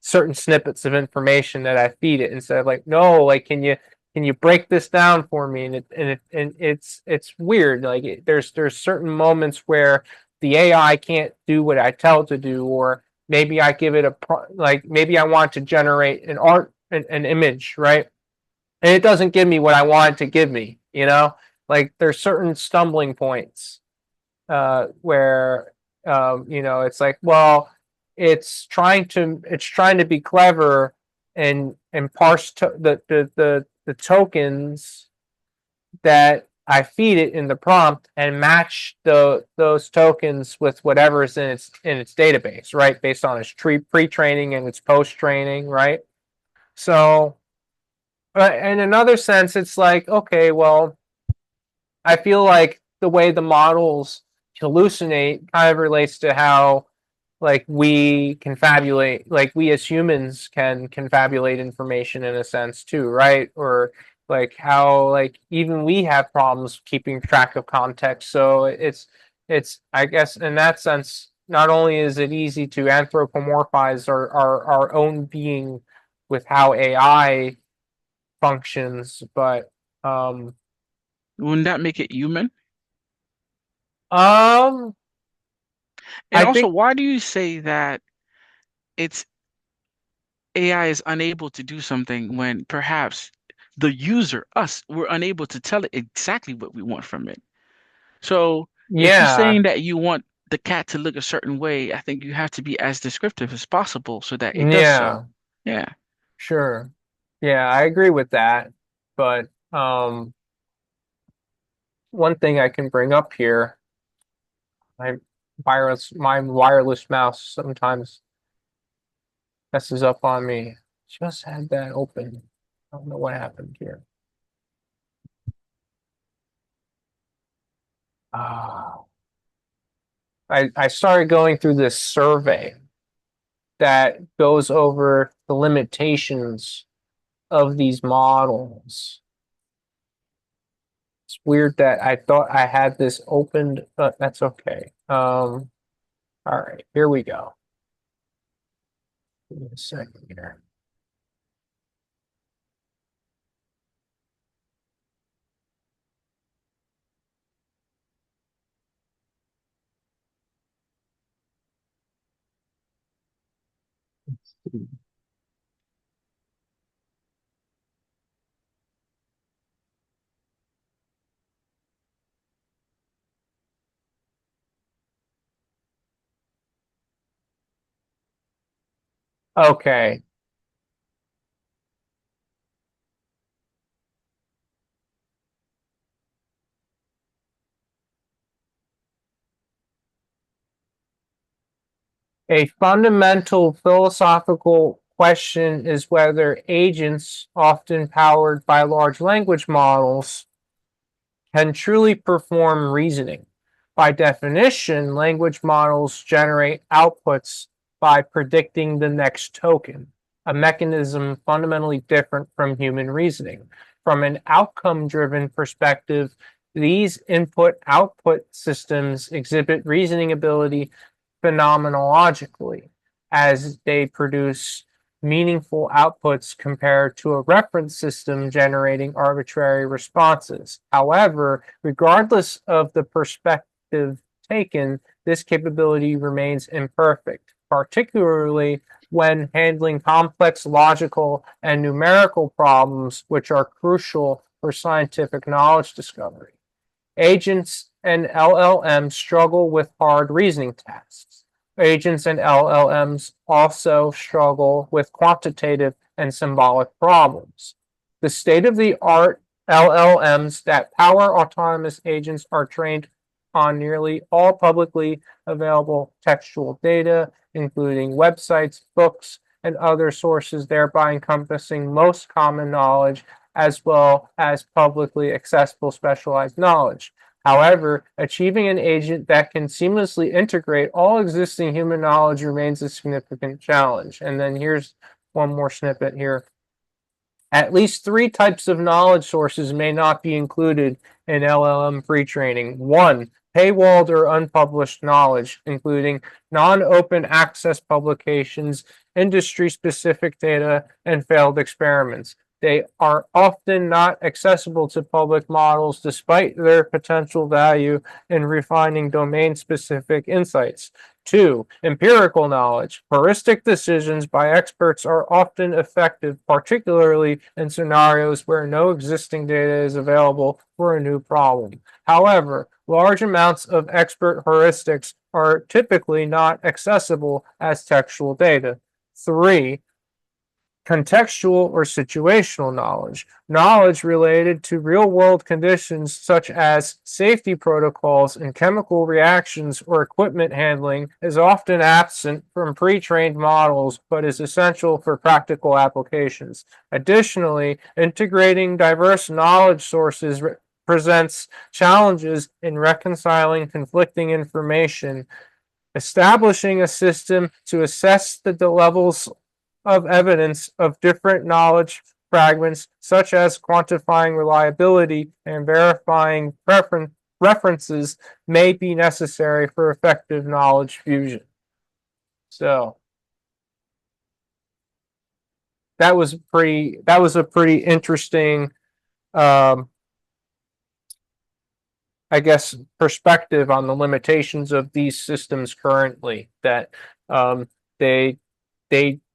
certain snippets of information that I feed it instead of like, no, like can you break this down for me? And it's weird. Like there's certain moments where the AI can't do what I tell it to do, or maybe I give it like maybe I want to generate an image, right? And it doesn't give me what I want it to give me. Like there's certain stumbling points where it's like, well, it's trying to be clever and parse the tokens that I feed it in the prompt and match those tokens with whatever's in its database, right? Based on its pre-training and its post-training, right? So, in another sense, it's like, okay, well, I feel like the way the models hallucinate kind of relates to how like we confabulate, like we as humans can confabulate information in a sense too, right? Or like how like even we have problems keeping track of context. So it's I guess in that sense, not only is it easy to anthropomorphize our own being with how AI functions, but um Wouldn't that make it human? um And I also, think, why do you say that it's AI is unable to do something when perhaps the user, us, we're unable to tell it exactly what we want from it? So if you're yeah, saying that you want the cat to look a certain way, I think you have to be as descriptive as possible so that it does so. yeah, Yeah. sure. Yeah, I agree with that. But one thing I can bring up here, my my wireless mouse sometimes messes up on me. Just had that open. I don't know what happened here. Ah, I started going through this survey that goes over the limitations of these models. It's weird that I thought I had this opened, but that's okay. All right, here we go. Give me a second here. Okay. A fundamental philosophical question is whether agents, often powered by large language models, can truly perform reasoning. By definition, language models generate outputs by predicting the next token, a mechanism fundamentally different from human reasoning. From an outcome-driven perspective, these input-output systems exhibit reasoning ability phenomenologically, as they produce meaningful outputs compared to a reference system generating arbitrary responses. However, regardless of the perspective taken, this capability remains imperfect, particularly when handling complex logical and numerical problems, which are crucial for scientific knowledge discovery. Agents and LLMs struggle with hard reasoning tasks. Agents and LLMs also struggle with quantitative and symbolic problems. The state-of-the-art LLMs that power autonomous agents are trained on nearly all publicly available textual data, including websites, books, and other sources, thereby encompassing most common knowledge as well as publicly accessible specialized knowledge. However, achieving an agent that can seamlessly integrate all existing human knowledge remains a significant challenge. And then here's one more snippet here. At least three types of knowledge sources may not be included in LLM pre-training. One, paywalled or unpublished knowledge, including non-open access publications, industry-specific data, and failed experiments. They are often not accessible to public models despite their potential value in refining domain-specific insights. Two, empirical knowledge. Heuristic decisions by experts are often effective, particularly in scenarios where no existing data is available for a new problem. However, large amounts of expert heuristics are typically not accessible as textual data. Three, contextual or situational knowledge. Knowledge related to real-world conditions such as safety protocols and chemical reactions or equipment handling is often absent from pre-trained models but is essential for practical applications. Additionally, integrating diverse knowledge sources presents challenges in reconciling conflicting information. Establishing a system to assess the levels of evidence of different knowledge fragments, such as quantifying reliability and verifying references, may be necessary for effective knowledge fusion. So that was a pretty interesting, I guess, perspective on the limitations of these systems currently. That they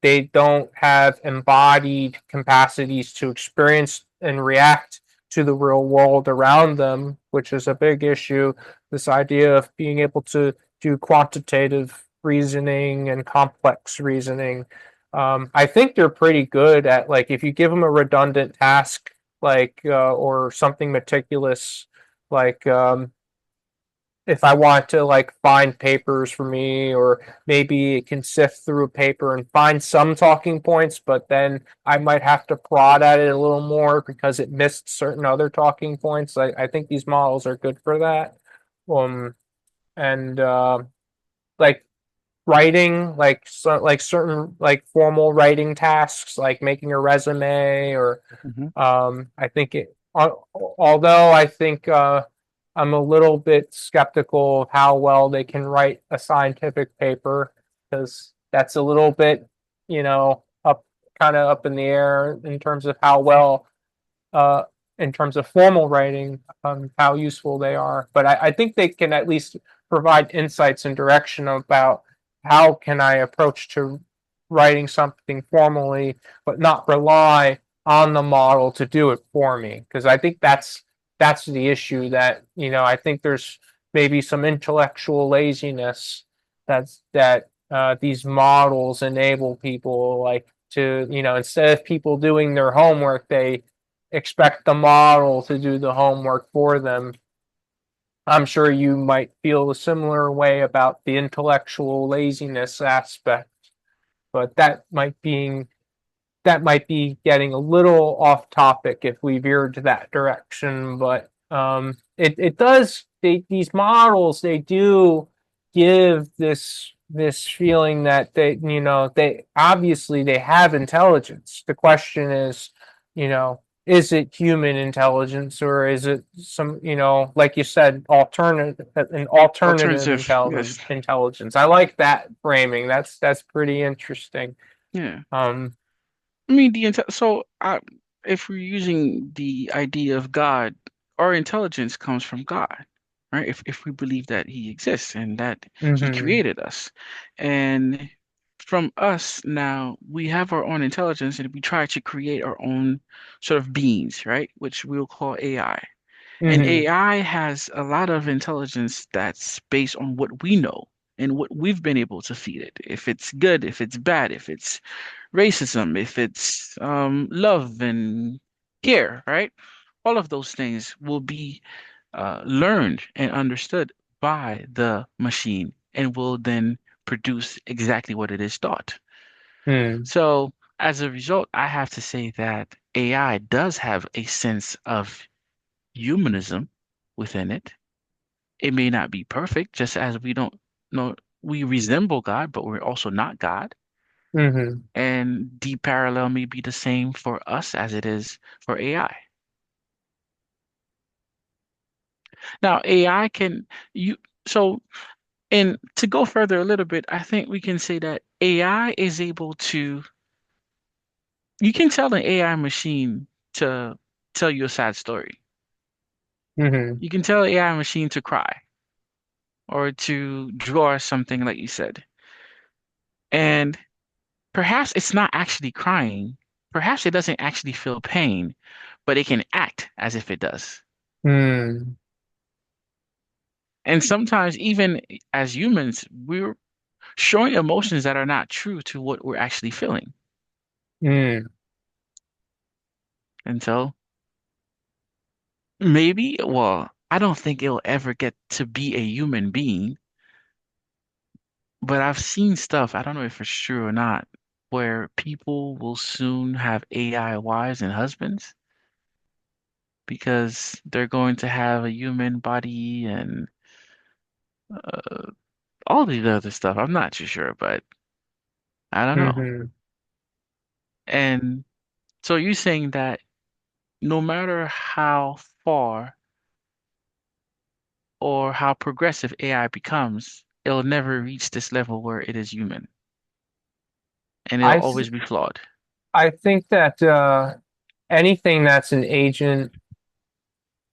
they don't have embodied capacities to experience and react to the real world around them, which is a big issue. This idea of being able to do quantitative reasoning and complex reasoning. I think they're pretty good at, like, if you give them a redundant task, like or something meticulous, like if I want to, like, find papers for me, or maybe it can sift through a paper and find some talking points, but then I might have to prod at it a little more because it missed certain other talking points. I think these models are good for that. And like writing, like certain, like, formal writing tasks, like making a resume, or Hmm. I think although I think I'm a little bit skeptical of how well they can write a scientific paper, because that's a little bit, up, kind of up in the air in terms of how well, uh, in terms of formal writing, how useful they are. But I think they can at least provide insights and direction about how can I approach to writing something formally, but not rely on the model to do it for me. Because I think that's the issue, that, I think there's maybe some intellectual laziness that these models enable people, like, to, instead of people doing their homework, they expect the model to do the homework for them. I'm sure you might feel a similar way about the intellectual laziness aspect, but that might be getting a little off topic if we veered to that direction. But it these models, they do give this feeling that they obviously they have intelligence. The question is, is it human intelligence, or is it some, like you said, an alternative Alternative, yes. intelligence? I like that framing. That's pretty interesting. Yeah. Um, I mean, if we're using the idea of God, our intelligence comes from God, right? If we believe that He exists and that He mhm, created us, and from us now we have our own intelligence, and we try to create our own sort of beings, right? Which we'll call AI. And mhm, AI has a lot of intelligence that's based on what we know and what we've been able to feed it. If it's good, if it's bad, if it's racism, if it's love and care, right? All of those things will be learned and understood by the machine and will then produce exactly what it is taught. mhm, So, as a result, I have to say that AI does have a sense of humanism within it. It may not be perfect, just as we don't know we resemble God, but we're also not God. mhm. And the parallel may be the same for us as it is for AI. Now, AI can you so and to go further a little bit, I think we can say that AI is able to you can tell an AI machine to tell you a sad story. Mhm. You can tell an AI machine to cry or to draw something like you said. And perhaps it's not actually crying. Perhaps it doesn't actually feel pain, but it can act as if it does. Mm, And sometimes, even as humans, we're showing emotions that are not true to what we're actually feeling. mm, And so maybe, well, I don't think it'll ever get to be a human being, but I've seen stuff, I don't know if it's true or not, where people will soon have AI wives and husbands because they're going to have a human body and uh, all these other stuff. I'm not too sure, but I don't know. mhm. And so you're saying that no matter how far or how progressive AI becomes, it'll never reach this level where it is human and it'll I always th- be flawed. I think that anything that's an agent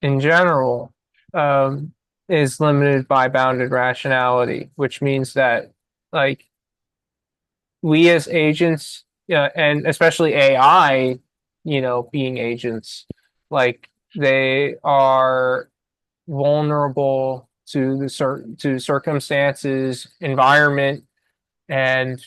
in general um, is limited by bounded rationality, which means that like we as agents, and especially AI, being agents, like they are vulnerable to to circumstances, environment, and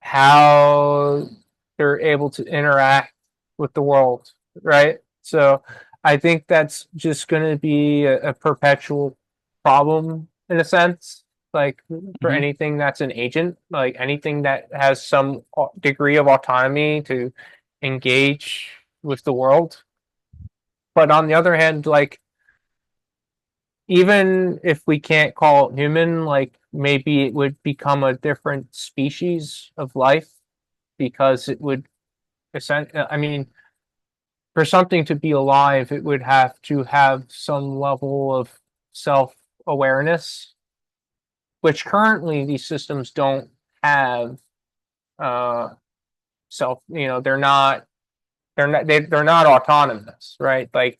how they're able to interact with the world, right? So I think that's just going to be a perpetual problem in a sense, like for Hmm. anything that's an agent, like anything that has some degree of autonomy to engage with the world. But on the other hand, like even if we can't call it human, like maybe it would become a different species of life because it would I mean, for something to be alive, it would have to have some level of self awareness, which currently these systems don't have. Uh, self, they're not autonomous, right? Like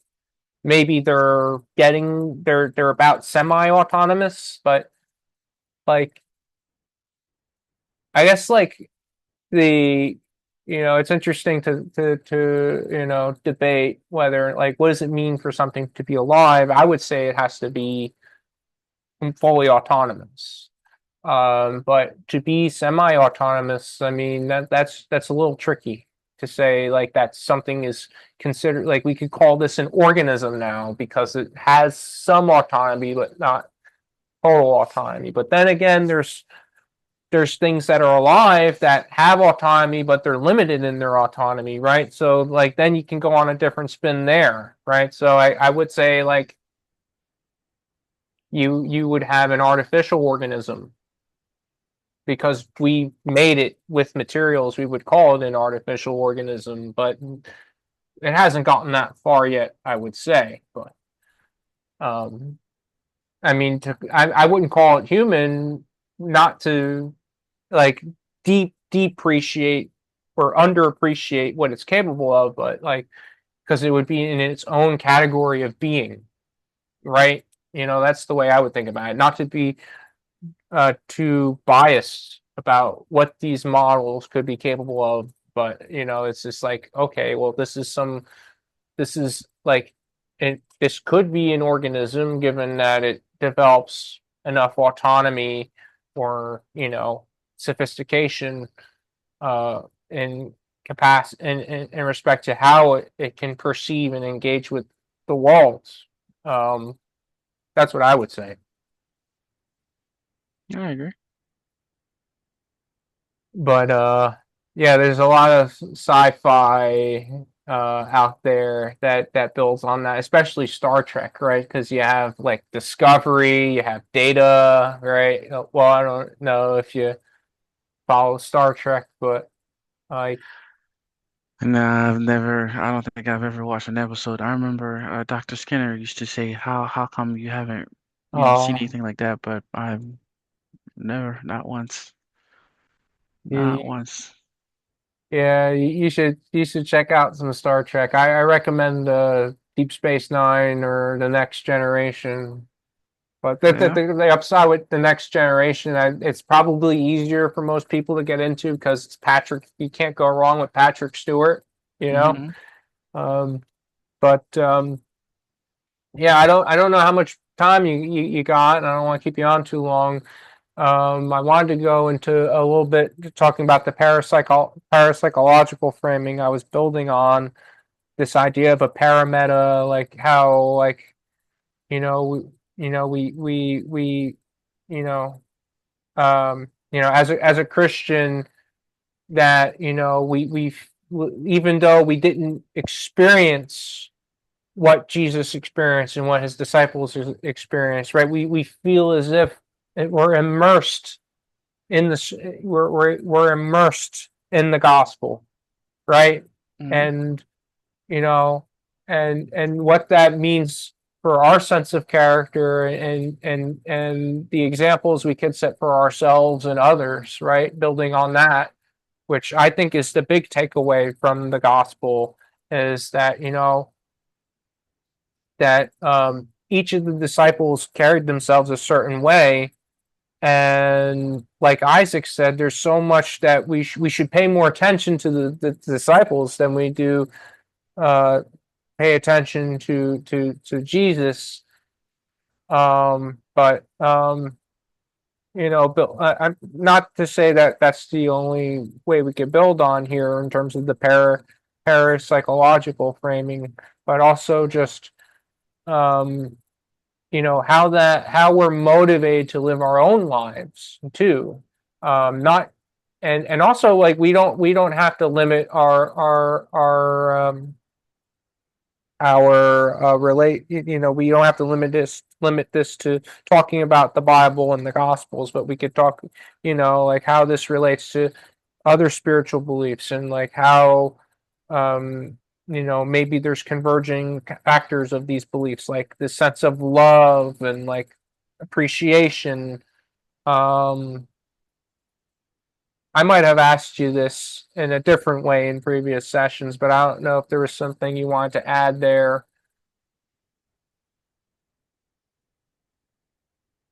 maybe they're about semi autonomous, but like I guess like the it's interesting to debate whether like what does it mean for something to be alive. I would say it has to be fully autonomous, but to be semi-autonomous, I mean that's a little tricky to say like that something is considered like we could call this an organism now because it has some autonomy but not total autonomy. But then again there's things that are alive that have autonomy, but they're limited in their autonomy, right? So like then you can go on a different spin there, right? So I would say like You would have an artificial organism because we made it with materials we would call it an artificial organism, but it hasn't gotten that far yet, I would say. But um, I mean, I wouldn't call it human, not to like depreciate or underappreciate what it's capable of, but like because it would be in its own category of being, right? That's the way I would think about it. Not to be too biased about what these models could be capable of, but it's just like, okay, well, this is like, this could be an organism given that it develops enough autonomy or sophistication uh, in capacity in respect to how it can perceive and engage with the world. Um, that's what I would say. I agree. But yeah, there's a lot of sci-fi out there that builds on that, especially Star Trek, right? Because you have like Discovery, you have Data, right? Well, I don't know if you follow Star Trek, but like, No, I don't think I've ever watched an episode. I remember Dr. Skinner used to say, how come you haven't, seen oh, anything like that? But I've never, not once, not you, once. yeah, you should check out some Star Trek. I recommend Deep Space Nine or The Next Generation. But Yeah. the upside with the next generation, it's probably easier for most people to get into because it's Patrick. You can't go wrong with Patrick Stewart, you know. Hmm. Um, but yeah, I don't know how much time you got, and I don't want to keep you on too long. I wanted to go into a little bit talking about the parapsychological framing I was building on this idea of a parameta, like how like you know we we you know as a Christian, that we even though we didn't experience what Jesus experienced and what his disciples experienced, right? We feel as if we're immersed in this, we're immersed in the gospel, right? Hmm. And you know, and what that means for our sense of character and the examples we could set for ourselves and others, right? Building on that, which I think is the big takeaway from the gospel, is that that each of the disciples carried themselves a certain way, and like Isaac said, there's so much that we should pay more attention to the disciples than we do uh, pay attention to Jesus. But but not to say that that's the only way we could build on here in terms of the parapsychological framing, but also just um, how we're motivated to live our own lives too. Not and also like we don't have to limit our relate we don't have to limit this to talking about the Bible and the Gospels, but we could talk like how this relates to other spiritual beliefs, and like how maybe there's converging factors of these beliefs, like the sense of love and like appreciation. um I might have asked you this in a different way in previous sessions, but I don't know if there was something you wanted to add there.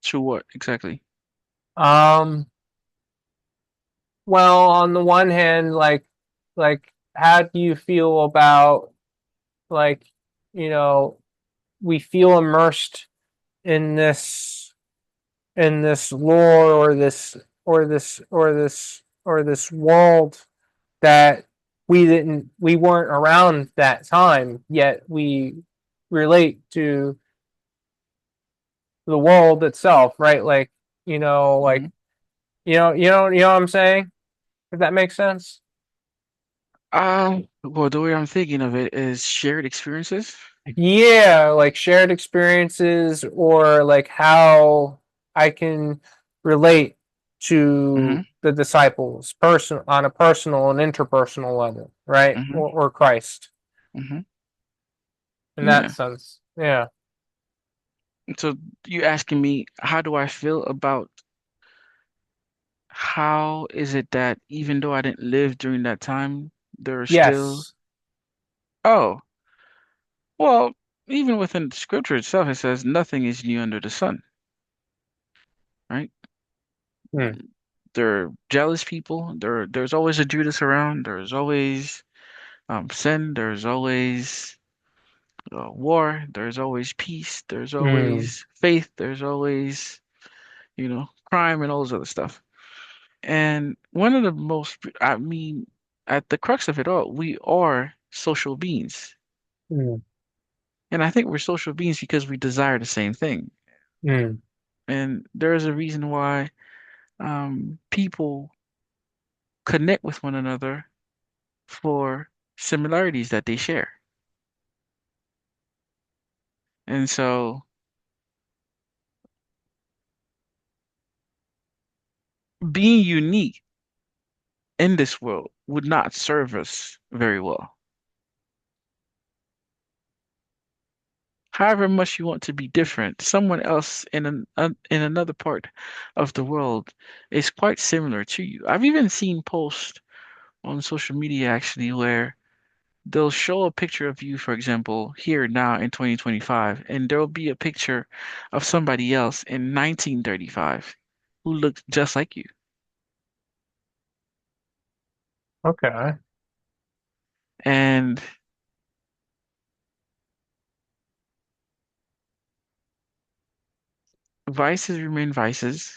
To what exactly? um Well, on the one hand, like how do you feel about like, you know, we feel immersed in this lore, or this world that we weren't around that time, yet we relate to the world itself, right? Like, Hmm. what I'm saying? If that makes sense. Well, the way I'm thinking of it is shared experiences. Yeah, like shared experiences or like how I can relate Hmm. to the disciples person on a personal and interpersonal level, right? Hmm. Or Christ Hmm. in that Yeah. sense. Yeah. So you asking me, how do I feel about how is it that even though I didn't live during that time, there are still, Yes. oh, well, even within the scripture itself, it says nothing is new under the sun, right? Hmm. There are jealous people. There's always a Judas around. There's always sin. There's always war. There's always peace. There's Hmm. always faith. There's always, crime and all this other stuff. And one of the most, I mean, at the crux of it all, we are social beings. Hmm. And I think we're social beings because we desire the same thing. Hmm. And there is a reason why people connect with one another for similarities that they share. And so being unique in this world would not serve us very well. However much you want to be different, someone else in another part of the world is quite similar to you. I've even seen posts on social media actually where they'll show a picture of you, for example, here now in 2025, and there'll be a picture of somebody else in 1935 who looked just like you. Okay. And vices remain vices.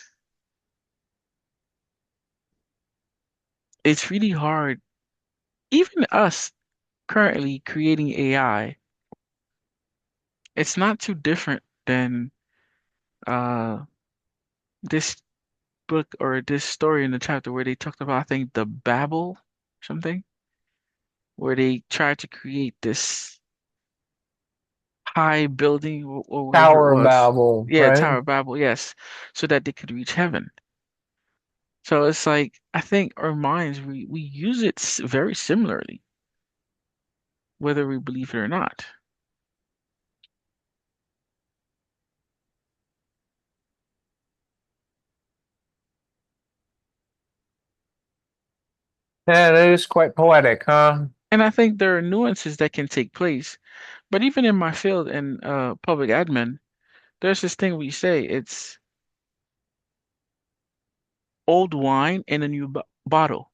It's really hard, even us currently creating AI, it's not too different than uh this book or this story in the chapter where they talked about, I think, the Babel something, where they tried to create this high building or whatever it Tower of was. Babel, Yeah, right? Tower of Babel, yes, so that they could reach heaven. So it's like I think our minds we use it very similarly, whether we believe it or not. Yeah, it is quite poetic, huh? And I think there are nuances that can take place. But even in my field in public admin, there's this thing we say it's old wine in a new bottle.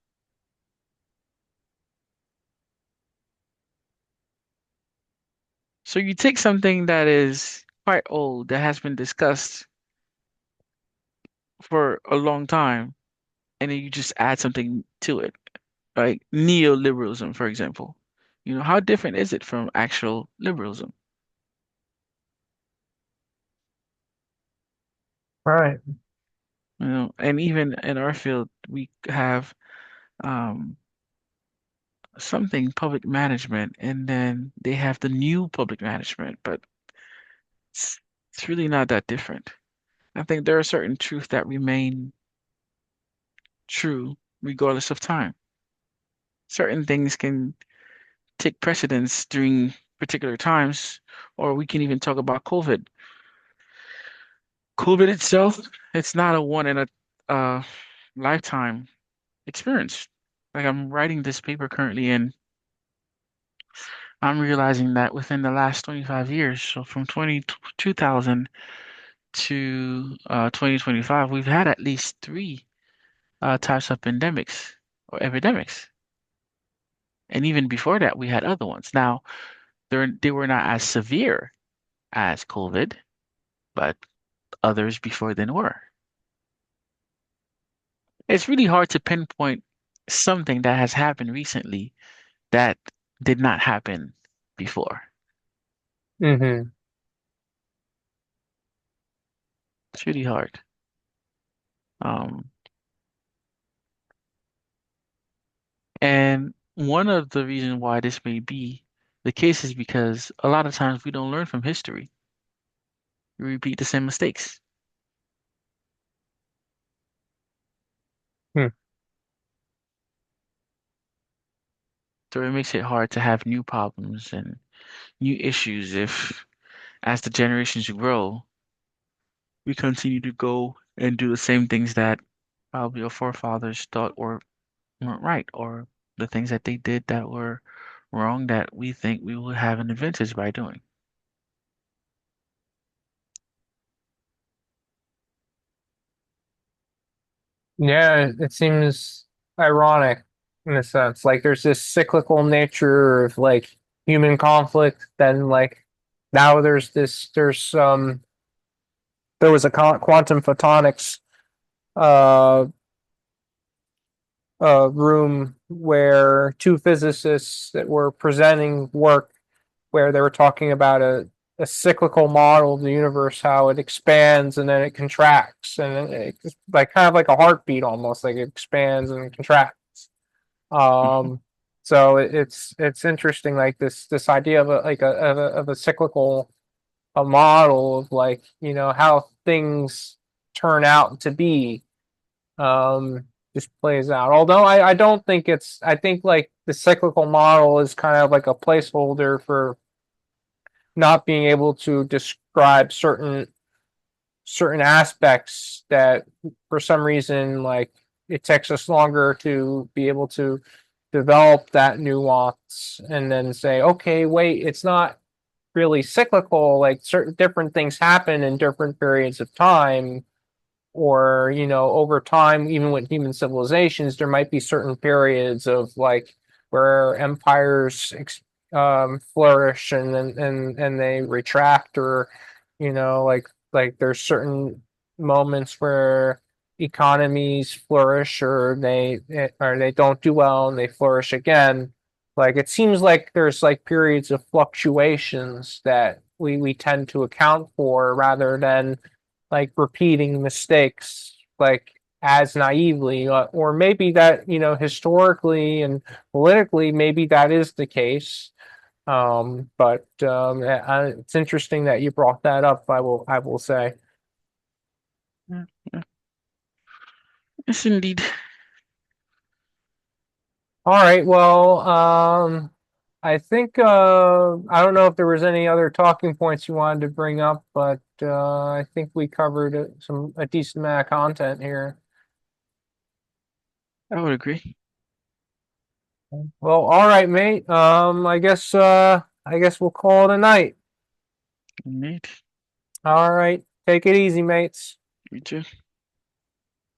So you take something that is quite old, that has been discussed for a long time, and then you just add something to it, like neoliberalism, for example. How different is it from actual liberalism? Right. And even in our field, we have um, something public management, and then they have the new public management, but it's, it's really not that different. I think there are certain truths that remain true regardless of time. Certain things can take precedence during particular times, or we can even talk about COVID. COVID itself, it's not a one in a uh, lifetime experience. Like I'm writing this paper currently, and I'm realizing that within the last 25 years, so from 2000 to 2025, we've had at least three types of pandemics or epidemics. And even before that, we had other ones. Now, they were not as severe as COVID, but others before then were. It's really hard to pinpoint something that has happened recently that did not happen before. Mm-hmm. It's really hard. Um, and one of the reasons why this may be the case is because a lot of times we don't learn from history. We repeat the same mistakes. Hmm. So it makes it hard to have new problems and new issues if, as the generations grow, we continue to go and do the same things that probably our forefathers thought weren't right, or the things that they did that were wrong that we think we will have an advantage by doing. Yeah, it seems ironic in a sense. Like there's this cyclical nature of like human conflict, then like now there was a quantum photonics uh room where two physicists that were presenting work where they were talking about a cyclical model of the universe, how it expands and then it contracts, and it's like kind of like a heartbeat almost, like it expands and contracts. Mhm. Um, so it's interesting, like this idea of a cyclical a model of like how things turn out to be um just plays out. Although I don't think I think like the cyclical model is kind of like a placeholder for not being able to describe certain aspects that for some reason like it takes us longer to be able to develop that nuance and then say, okay, wait, it's not really cyclical, like certain different things happen in different periods of time, or over time, even with human civilizations, there might be certain periods of like where empires flourish and then and they retract, or like there's certain moments where economies flourish, or they don't do well and they flourish again. Like it seems like there's like periods of fluctuations that we tend to account for rather than like repeating mistakes like as naively, or maybe that historically and politically maybe that is the case. But it's interesting that you brought that up. I will say. Yeah, yeah. Yes, indeed. All right, well, I think I don't know if there was any other talking points you wanted to bring up, but I think we covered a decent amount of content here. I would agree. Well, all right, mate. I guess we'll call it a night. Indeed. All right. Take it easy, mates. You too.